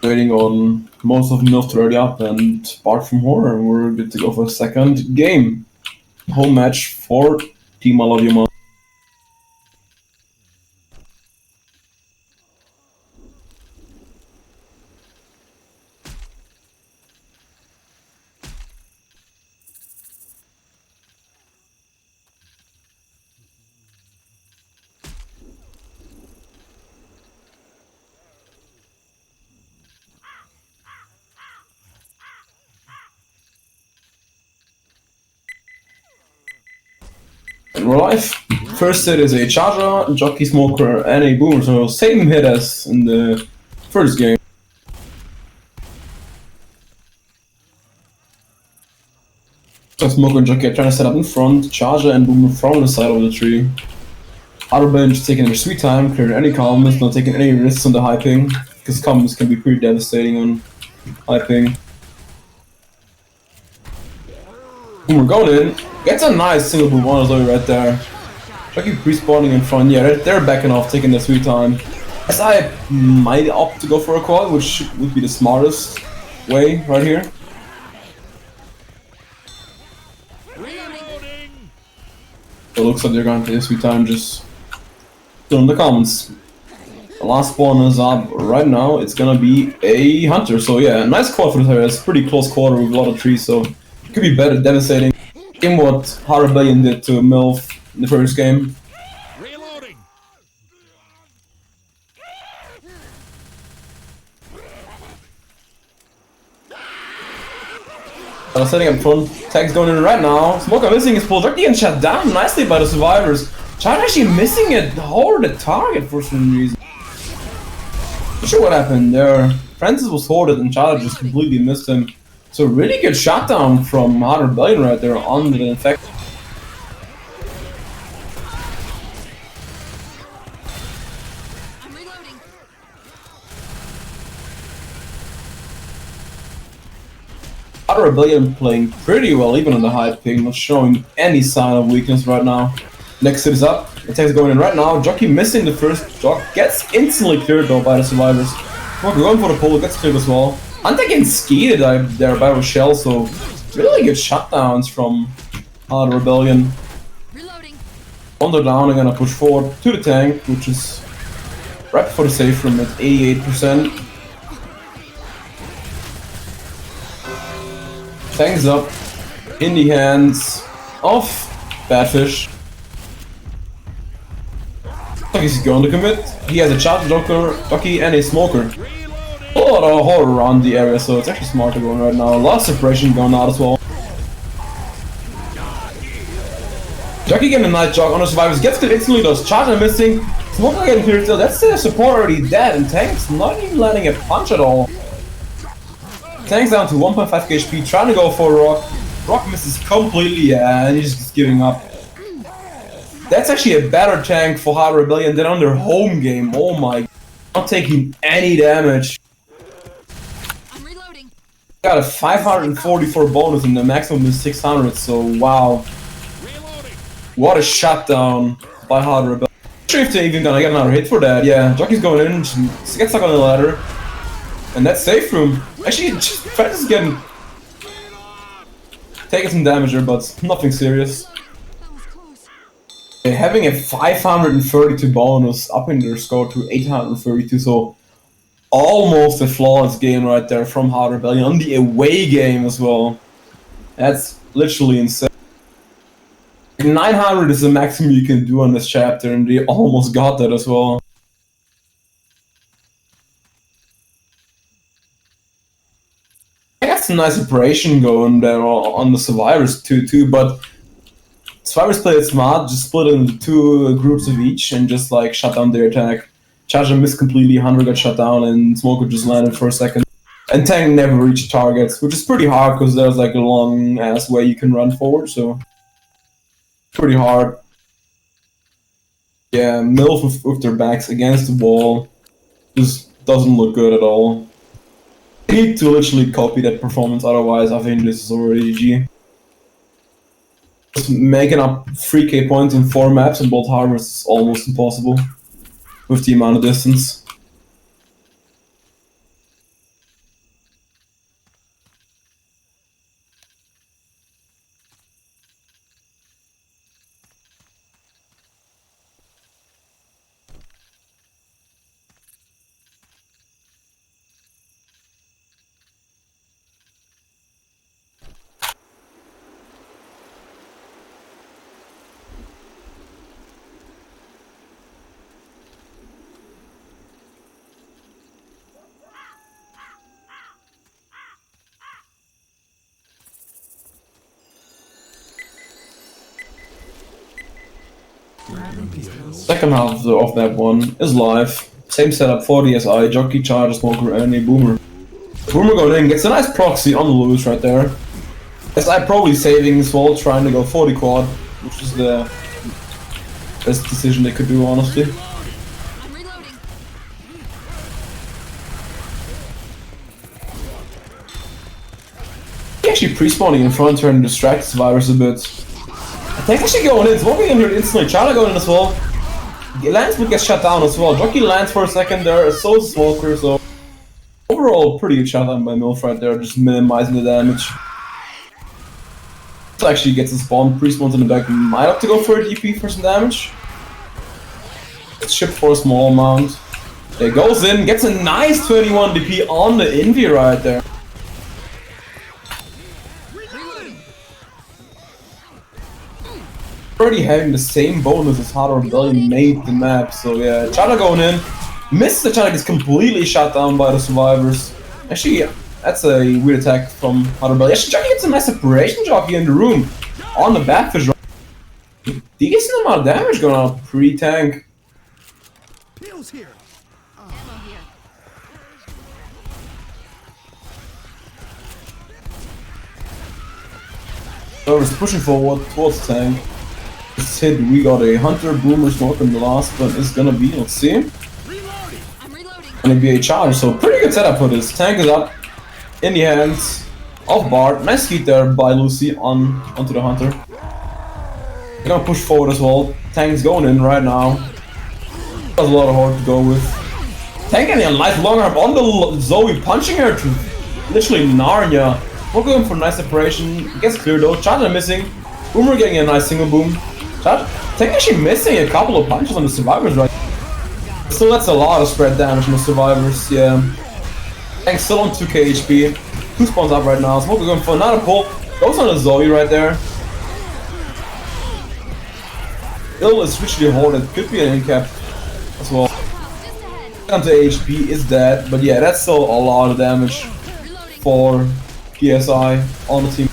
Waiting on most of Milf to ready up and Bart from Horror, and we're good to go for a second game. Home match for Team ILoveYourMum. And we're live. First hit is a Charger, Jockey Smoker, and a Boomer, so same hit as in the first game. Smoker and Jockey are trying to set up in front, Charger and Boomer from the side of the tree. Other just taking their sweet time, clearing any columns, not taking any risks on the high ping, because columns can be pretty devastating on high ping. Boomer going in, gets a nice single boom on his way right there. Jockey pre-spawning in front, yeah, they're backing off, taking their sweet time. As I might opt to go for a quad, which would be the smartest way right here. So it looks like they're going to take their sweet time, just still in the comments. The last spawn is up right now, it's gonna be a Hunter, so yeah, nice quad for this area, it's a pretty close quarter with a lot of trees, so it could be better, devastating. In what Hard Rebellion did to Milf in the first game. Reloading. Setting up front, tags going in right now. Smoker missing his pull, Jockey getting shut down nicely by the survivors. Charger actually missing it over the target for some reason. Not sure what happened there. Francis was hoarded and Charger just completely missed him. So really good shutdown from Hard Rebellion right there on the infect. I'm reloading. Hard Rebellion playing pretty well even on the high ping, not showing any sign of weakness right now. Next hit is up, attack's going in right now, Jockey missing the first jock, gets instantly cleared though by the survivors. We're going for the pole, gets cleared as well. Hunter getting skated there by Rochelle, so really good shutdowns from Hard Rebellion. Reloading. On the down, they're gonna push forward to the tank, which is right for the safe room at 88%. Tank's up in the hands of Badfish. Jockey's going to commit. He has a Charger Jockey and a Smoker. A lot of horror around the area, so it's actually smart to go in right now. A lot of separation going out as well. Jockey getting a nice jog on the survivors, gets killed instantly, does Charger missing. Smoker getting cleared still, that's the support already dead, and Tank's not even landing a punch at all. Tank's down to 1.5 HP, trying to go for Rock. Rock misses completely, and he's just giving up. That's actually a better tank for Hard Rebellion than on their home game, oh my god. Not taking any damage. Got a 544 bonus and the maximum is 600, so wow. What a shutdown by Hard Rebellion. Not sure if they're even gonna get another hit for that, yeah. Jockey's going in, just gets stuck on the ladder. And that's safe room. Actually, Francis is getting... taking some damage there, but nothing serious. Having a 532 bonus, upping their score to 832, so almost a flawless game right there from Hard Rebellion on the away game as well. That's literally insane. 900 is the maximum you can do on this chapter, and they almost got that as well. I got some nice operation going there on the survivors too, but survivors played it smart, just split it into two groups of each and just like shut down their attack. Charger missed completely, Hunter got shut down, and Smoker just landed for a second. And Tank never reached targets, which is pretty hard because there's like a long ass way you can run forward, so pretty hard. Yeah, MILF with their backs against the wall just doesn't look good at all. They need to literally copy that performance, otherwise I think this is already GG. Just making up 3k points in 4 maps in both harvests is almost impossible with the amount of distance. Second half of that one is live. Same setup for the SI, Jockey, Charger, Smoker, and a Boomer. Boomer going in, gets a nice proxy on the loose right there. SI probably saving as well, trying to go 40 quad, which is the best decision they could do, honestly. I'm reloading. He actually pre-spawning in front, trying to distract survivors a bit. I think actually going in, Smoking in here instantly, Charger going in as well. Lance would get shut down as well. Jockey lands for a second there, so is Smoker, so overall pretty good shutdown by MILF right there, just minimizing the damage. Actually gets a spawn, pre-spawns in the back, might have to go for a DP for some damage. It's shipped for a small amount. There goes in, gets a nice 21 DP on the Envy right there. Already having the same bonus as Hard Rebellion made the map, so yeah, Chana going in. Misses the Chana, gets completely shot down by the survivors. Actually, that's a weird attack from Hard Rebellion. Actually, Jockey gets a nice separation Jockey in the room on the Batfish. Decent amount of damage going on pre-tank. Heals here. Ammo here. So it's pushing forward towards the tank. This hit, we got a Hunter, Boomer, Smoke, and the last one is gonna be, let's see. Reloading. I'm reloading. Gonna be a charge, so pretty good setup for this. Tank is up in the hands of Bart. Nice hit there by Lucy onto the Hunter. They're gonna push forward as well. Tank's going in right now. There's a lot of hard to go with. Tank getting a nice long arm on the Zoe, punching her to literally Narnia. We're going for a nice separation. Gets clear though. Charger missing. Boomer getting a nice single boom. Tank actually missing a couple of punches on the survivors right. Still that's a lot of spread damage on the survivors, yeah. Tank still on 2k HP. 2 spawns up right now. Smoker going for another pull. Goes on the Zoe right there. Ill is literally hoarded. Could be an incap as well. Down to HP is dead, but yeah, that's still a lot of damage for PSI on the team.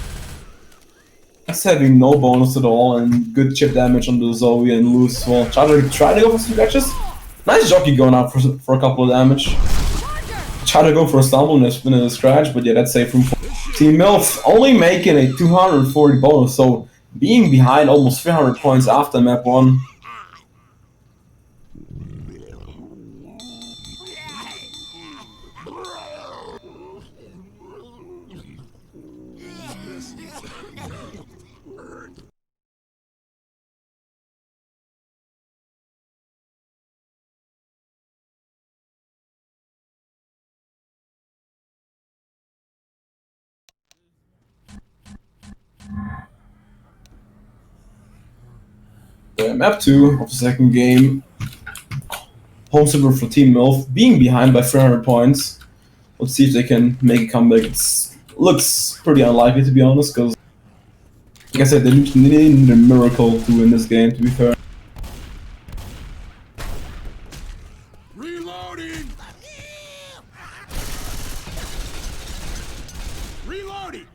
That's having no bonus at all and good chip damage on the Zoe and Luz as well. Try to go for some catches. Nice Jockey going out for a couple of damage. Try to go for a stumble and a scratch, but yeah, that's safe from Team MILF only making a 240 bonus, so being behind almost 300 points after map 1. Map 2 of the second game. Home server for Team MILF, being behind by 300 points. Let's see if they can make a comeback. It looks pretty unlikely to be honest, because like I said, they need a miracle to win this game, to be fair. Reloading. Reloading.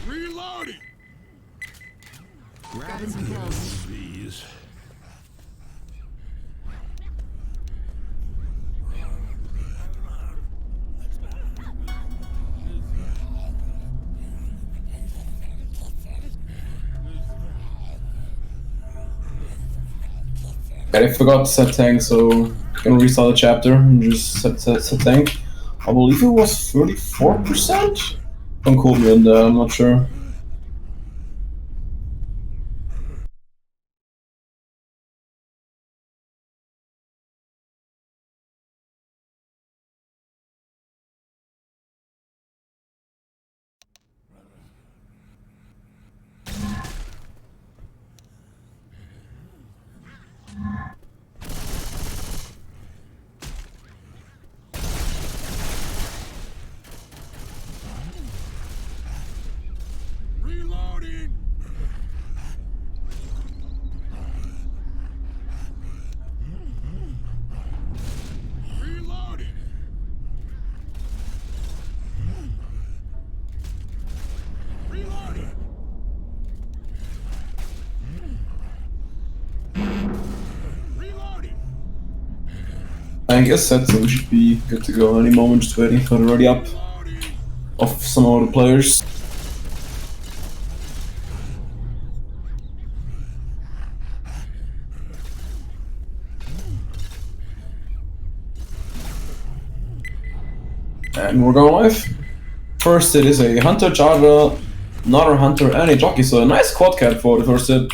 Reloading. Grabbing some pills. These. I forgot to set tank, so gonna restart the chapter and just set tank. I believe it was 34%? Don't quote me on that, I'm not sure. Reloading. Reloading. Reloading. Reloading. Tank is set, so we should be good to go any moment, just waiting for the ready up of some other players. And we're going live. First it is a Hunter, Charger, another Hunter, and a Jockey, so a nice quad cap for the first hit.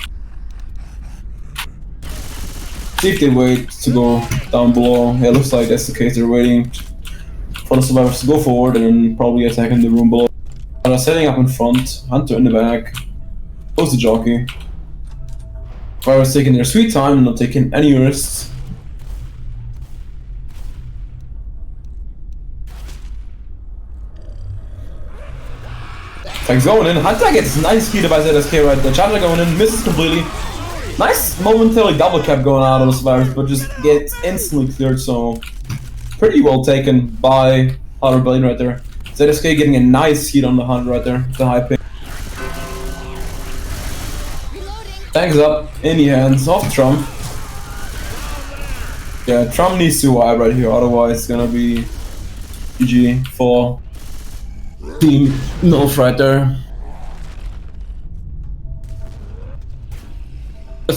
See if they wait to go down below. Yeah, looks like that's the case, they're waiting for the survivors to go forward and then probably attacking the room below. They're setting up in front, Hunter in the back, close the Jockey. Survivors taking their sweet time and not taking any risks. Tank's going in, Hunter gets nice speed by ZSK right there, Charger going in, misses completely. Nice momentary double cap going out of the survivors, but just gets instantly cleared, so pretty well taken by Hunter Rebellion right there. ZSK getting a nice hit on the Hunter right there, the high pick. Tank's up, in the hands of Trump. Yeah, Trump needs to wipe right here, otherwise it's gonna be GG for Team North right there.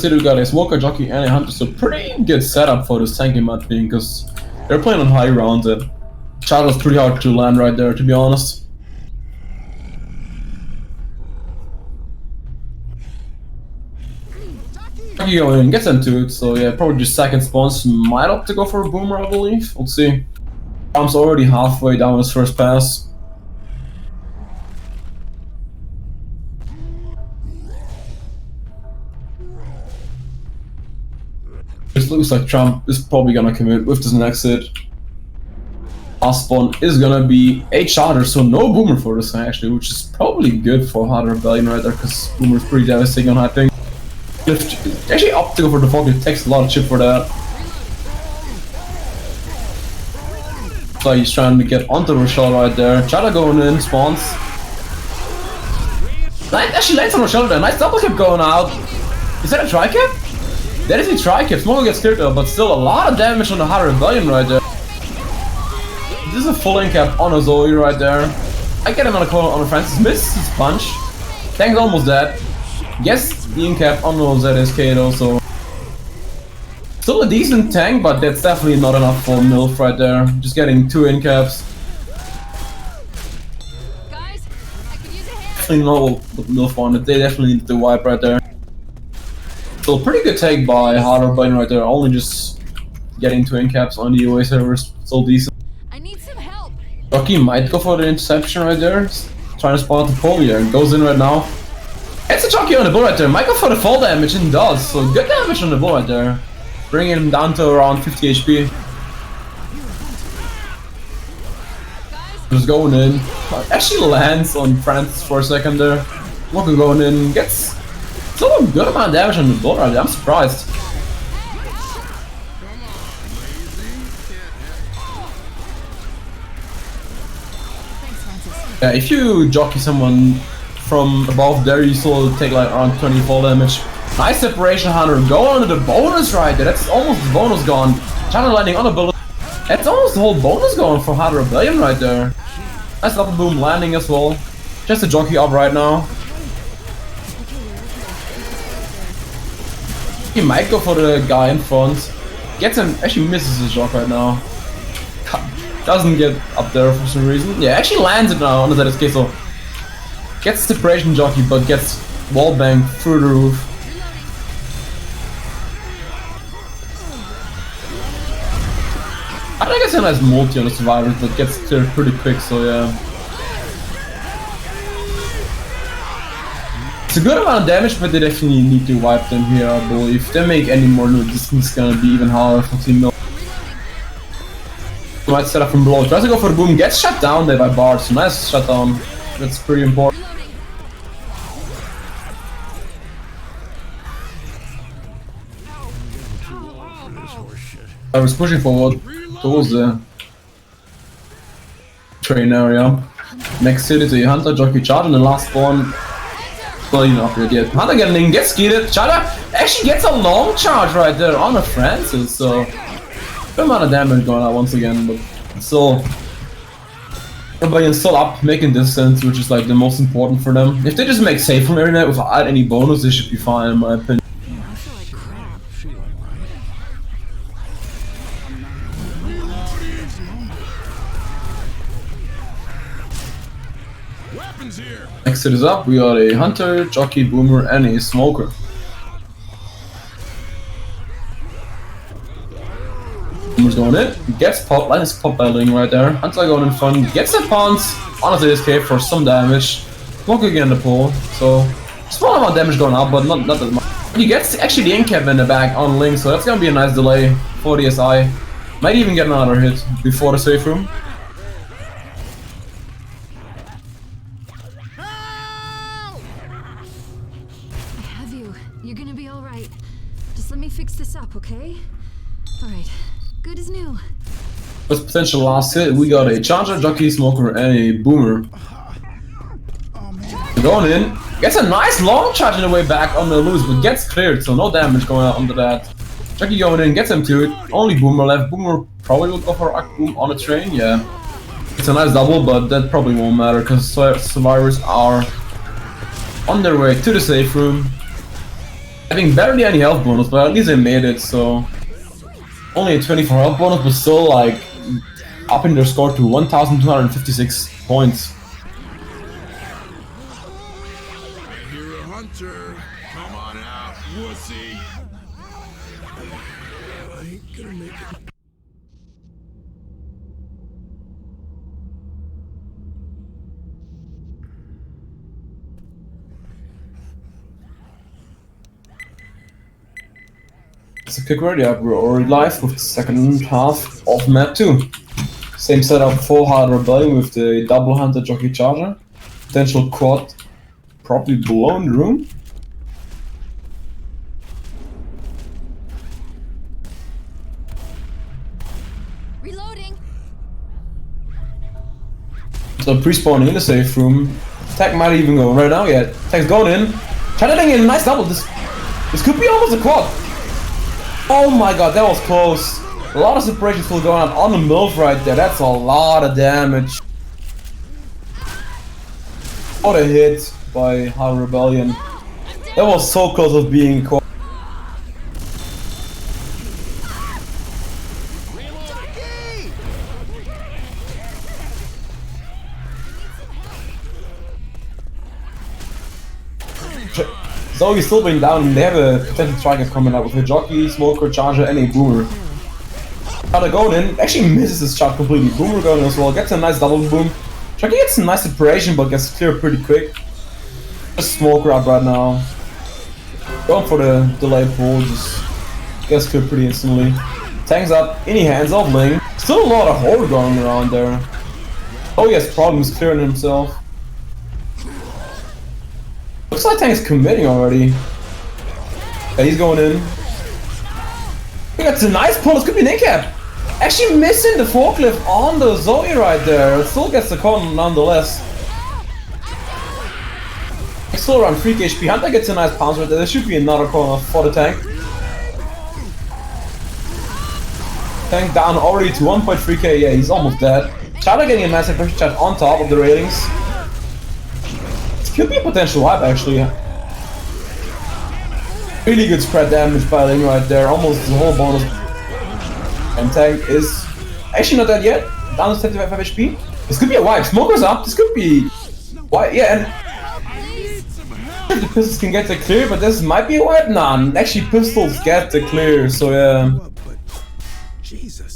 We got a Smoker, Jockey, and a Hunter, so pretty good setup for this tanking match being, because they're playing on high rounds and Charger's pretty hard to land right there, to be honest. Jockey going in, gets into it, so yeah, probably just second spawns, might opt to go for a boomer, I believe. We'll see. Trump's already halfway down his first pass. It looks like Trump is probably gonna commit with this next hit. Last spawn is gonna be a Charger, so no boomer for this guy actually, which is probably good for Hunter Rebellion right there, because boomer is pretty devastating on high ping. Actually opt to go for the fog, it takes a lot of chip for that. So he's trying to get onto Rochelle right there. Charger going in, spawns. Actually lands on Rochelle there, nice double cap going out. Is that a tri-cap? That is a tri-cap, Smoker gets cleared though, but still a lot of damage on the Hunter Rebellion right there. This is a full in cap on a Zoe right there. I get him on a corner on a Francis, misses his punch. Tank's almost dead. Yes, the in cap on the ZSK though, so. Still a decent tank, but that's definitely not enough for MILF right there. Just getting 2 in caps. Guys, I could use a hand. Definitely not what MILF wanted, they definitely need the wipe right there. So pretty good take by Hunter Rebellion right there, only just getting 2 in caps on the UA servers, still decent. I need some help. Jockey might go for the interception right there, trying to spot the pole here, goes in right now. It's a Jockey on the bull right there, might go for the fall damage and does, so good damage on the bull right there. Bringing him down to around 50 HP. Just going in, actually lands on Francis for a second there. Walker going in, gets still a good amount of damage on the bull right there, I'm surprised. Yeah, if you jockey someone from above there, you still take like around 20 fall damage. Nice separation, Hunter. Go on to the bonus right there. That's almost the bonus gone. Channel landing on the bullet. That's almost the whole bonus gone for Hunter Rebellion right there. Nice double boom landing as well. Just a jockey up right now. He might go for the guy in front. Gets him, actually misses his shot right now. Doesn't get up there for some reason. Yeah, actually lands it now on the ZSK, so gets separation jockey, but gets wall banged through the roof. I think it's a nice multi on the survivors, but gets cleared pretty quick, so yeah. It's a good amount of damage, but they definitely need to wipe them here, I believe. If they make any more, no distance, it's gonna be even harder for Team Mil. Might set up from below, tries to go for the boom, gets shut down there by Bart, so nice shutdown. That's pretty important. I was pushing forward towards the train area. Next hit is a Hunter jockey charge, and the last one. Well, you know, upgrade yet. Hunter getting in, gets skidded. Charger actually gets a long charge right there on the Francis, so good amount of damage going on once again, but still. Rebellion still up, making distance, which is like the most important for them. If they just make safe from every night without any bonus, they should be fine in my opinion. Weapons here. Next hit is up, we got a Hunter, Jockey, Boomer, and a Smoker. Boomer's going in, gets popped, nice pop by Ling right there. Hunter going in front, gets the pounce, honestly escape for some damage. Smoker again in the pool, so small amount of damage going up, but not that much. He gets actually the incap in the back on Ling, so that's gonna be a nice delay for the SI. Might even get another hit before the safe room. You're gonna be alright. Just let me fix this up, okay? Alright. Good as new. First potential last hit, we got a Charger, Jockey, Smoker, and a Boomer. Going in, gets a nice long charge in the way back on the loose, but gets cleared, so no damage going out under that. Jockey going in, gets him to it, only Boomer left. Boomer probably will go for Arc Boom on the train, yeah. It's a nice double, but that probably won't matter, because survivors are on their way to the safe room. Having barely any health bonus, but at least they made it, so only a 24 health bonus, but still like upping their score to 1,256 points. I hear a hunter. Come on out, wussy. I ain't gonna make it. It's a quick word, yeah, we're already live with the second half of map 2. Same setup for Hard Rebellion with the double Hunter Jockey Charger. Potential quad, probably below in the room. Reloading. So pre-spawning in the safe room. Tag might even go right now, yeah. Tag's going in. Channeling in, nice double. This could be almost a quad. Oh my god, that was close. A lot of separation still going on the MILF right there. That's a lot of damage. What a hit by Hard Rebellion. That was so close of being a quad. Zoe's still being down, and they have a potential striker coming up with a Jockey, Smoker, Charger, and a Boomer. Charger going in, actually misses his shot completely. Boomer going in as well, gets a nice double boom. Jockey gets a nice separation, but gets cleared pretty quick. Just Smoker up right now. Going for the delay pull, just gets cleared pretty instantly. Tanks up, any hands off Ling. Still a lot of hold going around there. Oh, he has problems clearing himself. Looks like Tank is committing already. Yeah, he's going in. That's a nice pull, this could be an incap. Actually missing the forklift on the Zoe right there. It still gets the con nonetheless. Still around 3k HP. Hunter gets a nice pounce right there. There should be another corner for the tank. Tank down already to 1.3k. Yeah, he's almost dead. Charger getting a nice pressure charge on top of the railings. Could be a potential wipe actually. Really good spread damage by Ling right there, almost the whole bonus. And tank is actually not dead yet, down to 75 HP. This could be a wipe, Smoker's up, this could be... Why? Yeah, and the pistols can get the clear, but this might be a wipe? Nah, actually pistols get the clear, so yeah.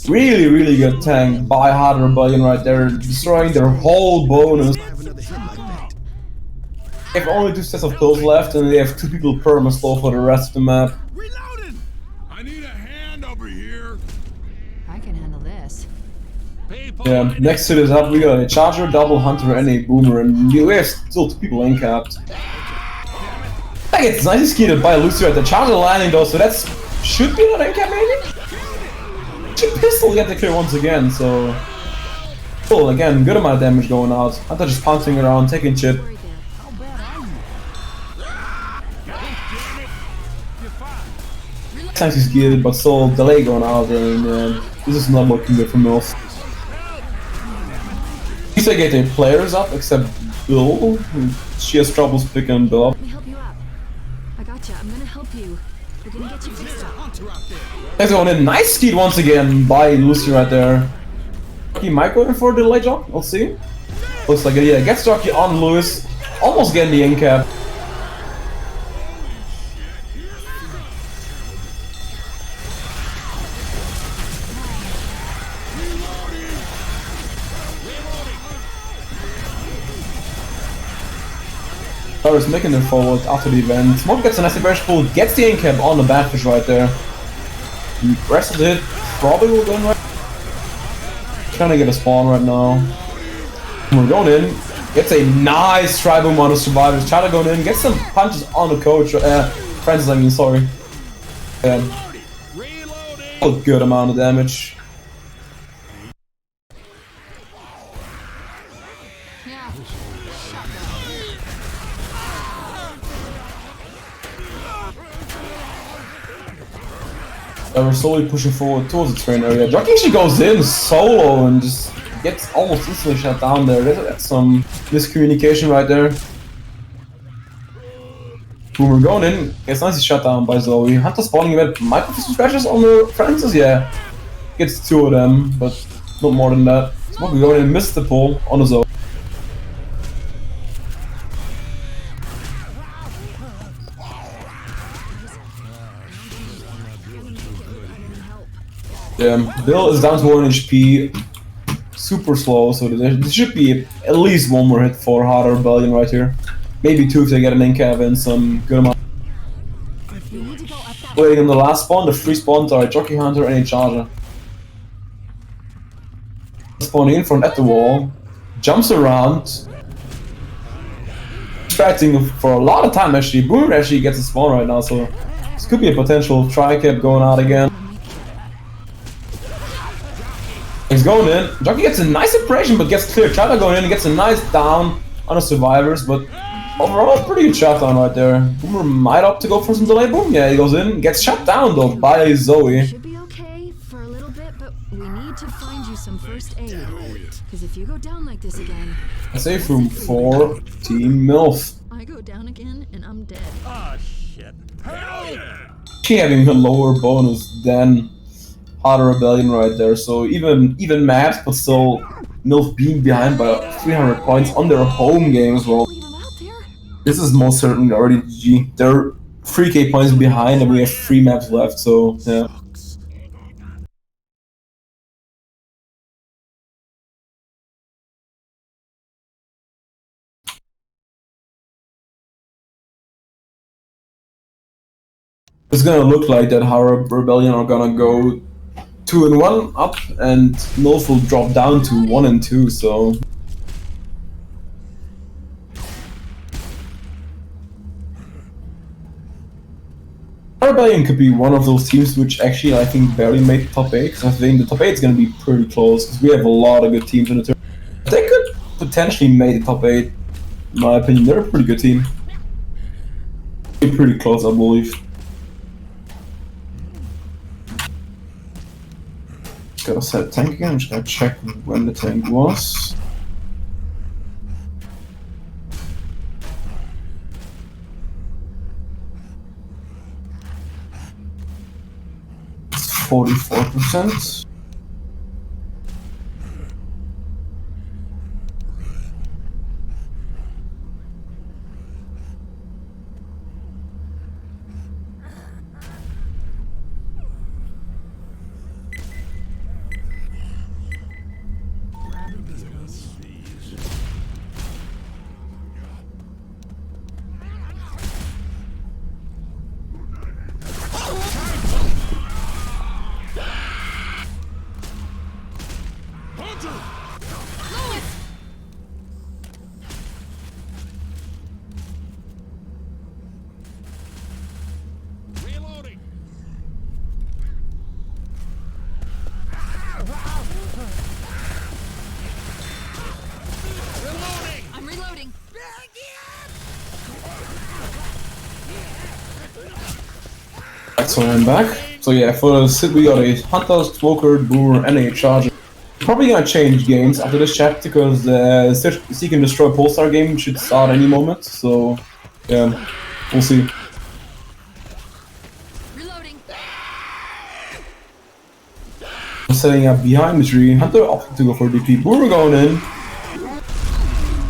Really good tank by Hard Rebellion right there, destroying their whole bonus. They have only 2 sets of pills left, and they have 2 people perma-slow for the rest of the map. Reloading! I need a hand over here. I can handle this. Yeah, next to this up we got a Charger, Double Hunter, and a Boomer, and we have still 2 people incapped. I get nicely skied by Lucy at the Charger landing though, so that's should be not incap maybe? Should pistol get the clear once again, so... Cool, again, good amount of damage going out. Hunter just pouncing around, taking chip. Sometimes he's geared, but still delay going out, and this is not looking good for Mills. At least I get their players up, except Bill. She has troubles picking Bill up. Let me help you up. I gotcha. I'm gonna help you. We're gonna get you fixed up. Next going in, nice speed once again by Lucy right there. He might go in for the delay jump, we'll see. Looks like it, yeah, gets jockey on Lewis, almost getting the incap. Is making it forward after the event. Smoke gets a nice burst pull, gets the incap on the badfish right there. The rest of the hit probably will go in right. Trying to get a spawn right now. We're going in, gets a nice try boom on the survivors. Trying to go in, gets some punches on the coach. Francis, I mean, sorry. A good amount of damage. We're slowly pushing forward towards the train area. Jockey actually goes in solo and just gets almost instantly shut down there. That's some miscommunication right there. Boomer going in, gets nicely shut down by Zoe. Hunter spawning a bit, might put some scratches on the Francis, yeah. Gets 2 of them, but not more than that. Smoker going in, missed the pull on the Zoe. Yeah, Bill is down to 1 HP, super slow, so there should be at least 1 more hit for Hard Rebellion right here. Maybe 2 if they get an incap and some good amount. Waiting on the last spawn, the 3 spawns are a Jockey Hunter and a Charger. Spawning in front at the wall, jumps around, distracting for a lot of time actually. Boomer actually gets a spawn right now, so this could be a potential tri-cap going out again. He's going in. Jockey gets a nice impression, but gets clear. Charger going in and gets a nice down on the survivors, but overall, pretty good shot down right there. Boomer might opt to go for some delay. Boom, yeah, he goes in. Gets shut down though by Zoe. Should be okay for a little bit, but we need to find you some first aid. Because if you go down like this again, Safe room for Team MILF. I go down again and I'm dead. Shit. Hell yeah! She having a lower bonus than Hard Rebellion right there, so even mad, but still MILF being behind by 300 points on their home game as well. Leave him out there? This is most certainly already GG. They're 3k points behind and we have 3 maps left, so yeah. It's gonna look like that Hard Rebellion are gonna go 2 and 1 up, and MILF will drop down to 1 and 2, so... Rebellion could be one of those teams which actually I think barely made the top 8, because I think the top 8 is going to be pretty close, because we have a lot of good teams in the tournament. They could potentially make the top 8, in my opinion. They're a pretty good team. Pretty close, I believe. Gotta set tank again, I'm just gonna check when the tank was. 44%. Reloading. Reloading. I'm reloading. So I'm back. So yeah, for the Sid we got a Hunter, Smoker, Boomer, and a Charger. Probably gonna change games after this chapter because the Seek and Destroy Polestar game should start any moment. So yeah, we'll see. Reloading. Setting up behind the tree. Hunter opting to go for DP. Boomer going in.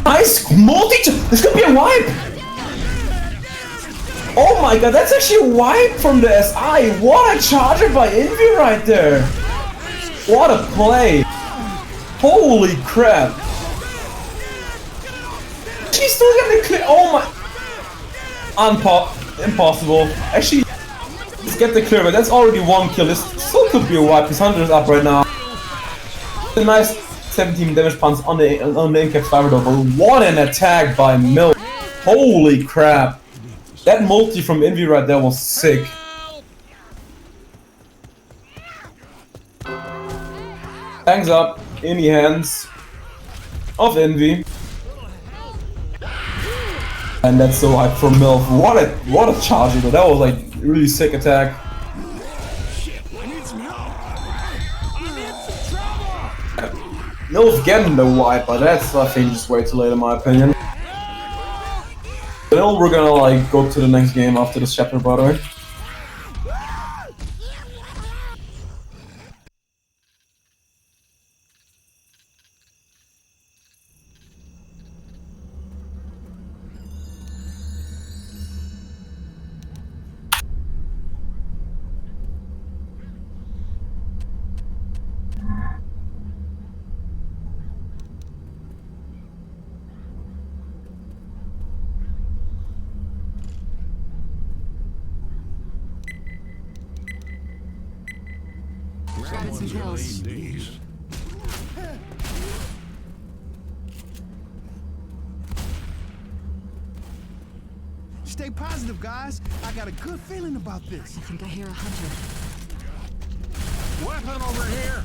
Nice multi. This could be a wipe. Oh my god, that's actually a wipe from the SI. What a charger by Envy right there. What a play. Holy crap. She's still getting the clear. Oh my. Impossible. Actually, let's get the clear, but that's already one kill. This still could be a wipe. His Hunter is up right now. A nice 17 damage punch on the in-cap survivor though, but what an attack by Milk. Holy crap. That multi from Envy right there was sick. Hangs up in the hands of Envy. And that's so hype from Milf. What a charge though. That was like really sick attack. Milf getting the wipe, but that's I think just way too late in my opinion. Then we're gonna like go to the next game after this chapter, by the way. Grabbing some pills. Stay positive, guys. I got a good feeling about this. I think I hear a hunter. Weapon over here.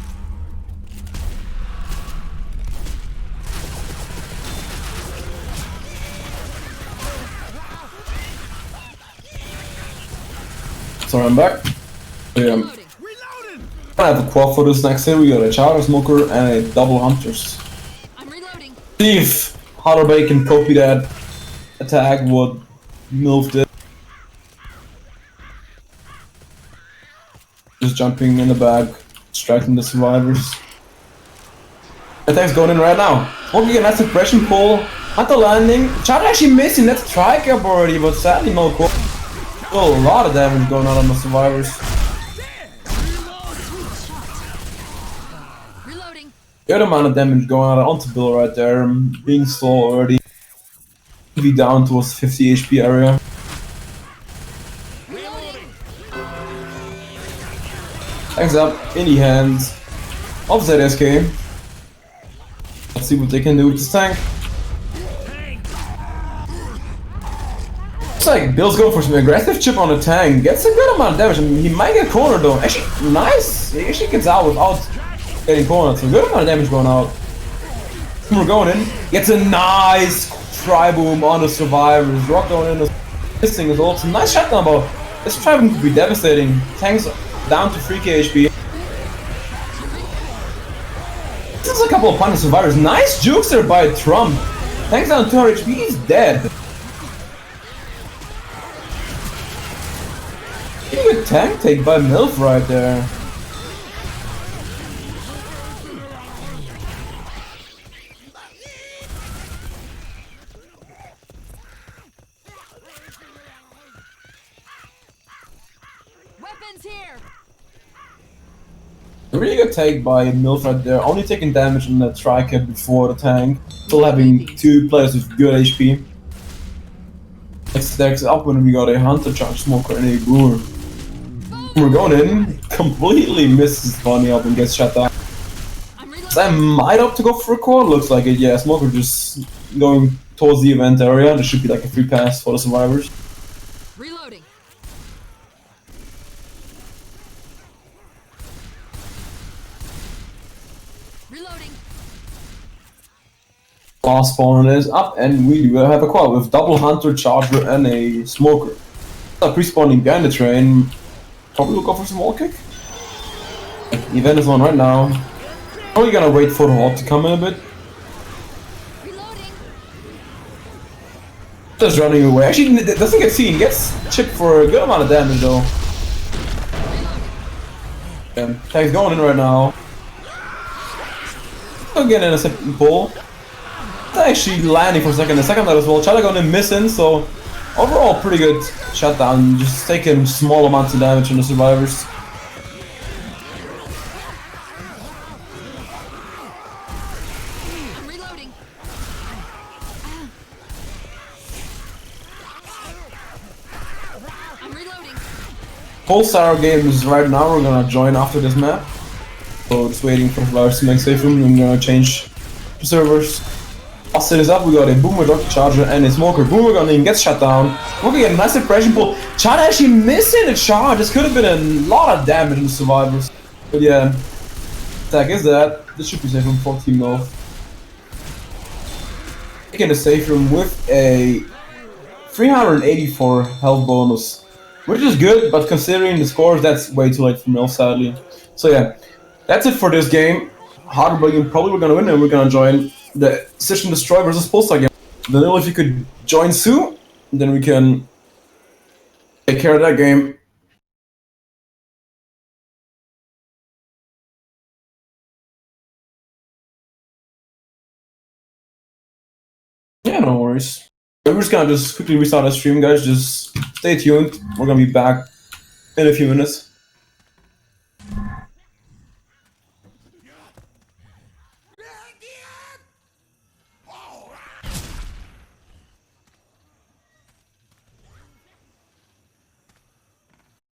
So I'm back. Reloading. I have a quad for this next hit. We got a Charger, Smoker, and a double Hunters. I'm reloading. See if Hotterbay can copy that attack, what Milf did. Just jumping in the back, striking the survivors. Attack's going in right now. Smoking a nice suppression pull. Hunter landing. Charger actually missing that strike up already, but sadly no call. Still a lot of damage going on the survivors. Reloading. Good amount of damage going on onto Bill right there, being slow already. Be down towards 50 HP area. Thanks up in the hands of ZSK. Let's see what they can do with this tank. Looks like Bill's going for some aggressive chip on the tank. Gets a good amount of damage. I mean, he might get cornered though. Actually, nice. He actually gets out without getting cornered. So good amount of damage going out. We're going in. Gets a nice tri-boom on the survivors. Rock going in. This thing is also nice shotgun, but this tri-boom could be devastating. Tank's down to 3k HP. This is a couple of punch survivors. Nice jukes there by Trump. Tank's down to 200 HP. He's dead. Pretty good tank take by Milf right there. weapons here. Really good take by Mills right there, only taking damage in the tri-cap before the tank, still having two players with good HP. Next stacks up when we got a Hunter Charge Smoker and a Boomer. We're going in, completely misses Bunny up and gets shut down. Sam might opt to go for a core, looks like it, yeah, Smoker just going towards the event area, there should be like a free pass for the survivors. Reloading. Reloading. Last spawn is up, and we do have a quad with double Hunter, Charger, and a Smoker. Pre-spawning behind the train, probably will go for some wall kick. Event is on right now. Probably gonna wait for the horde to come in a bit. Reloading. Just running away. Actually, doesn't get seen. Gets chipped for a good amount of damage though. Tag's going in right now. Again, in a second pull. It's actually landing for a second. The second that as well. Chada going in missing, so overall pretty good shutdown. Just taking small amounts of damage from the survivors. I'm reloading. I'm reloading. Pulsar games right now. We're gonna join after this map. So just waiting for survivors to make safe room. I'm gonna change the servers. Austin is up, we got a Boomer, Dr. Charger, and a Smoker. Boomer gun in, gets shut down. Smoker get a massive impression pull. Chad actually missing a charge. This could have been a lot of damage in the survivors. But yeah, attack is that. This should be safe room 14 though. Taking the safe room with a 384 health bonus. Which is good, but considering the scores, that's way too late for Mil, sadly. So yeah, that's it for this game. Harder game, probably we're gonna win and we're gonna join the Session Destroy versus Pulsar game. Vanilla, if you could join soon, then we can take care of that game. Yeah, no worries. We're just gonna quickly restart our stream, guys. Just stay tuned. We're gonna be back in a few minutes.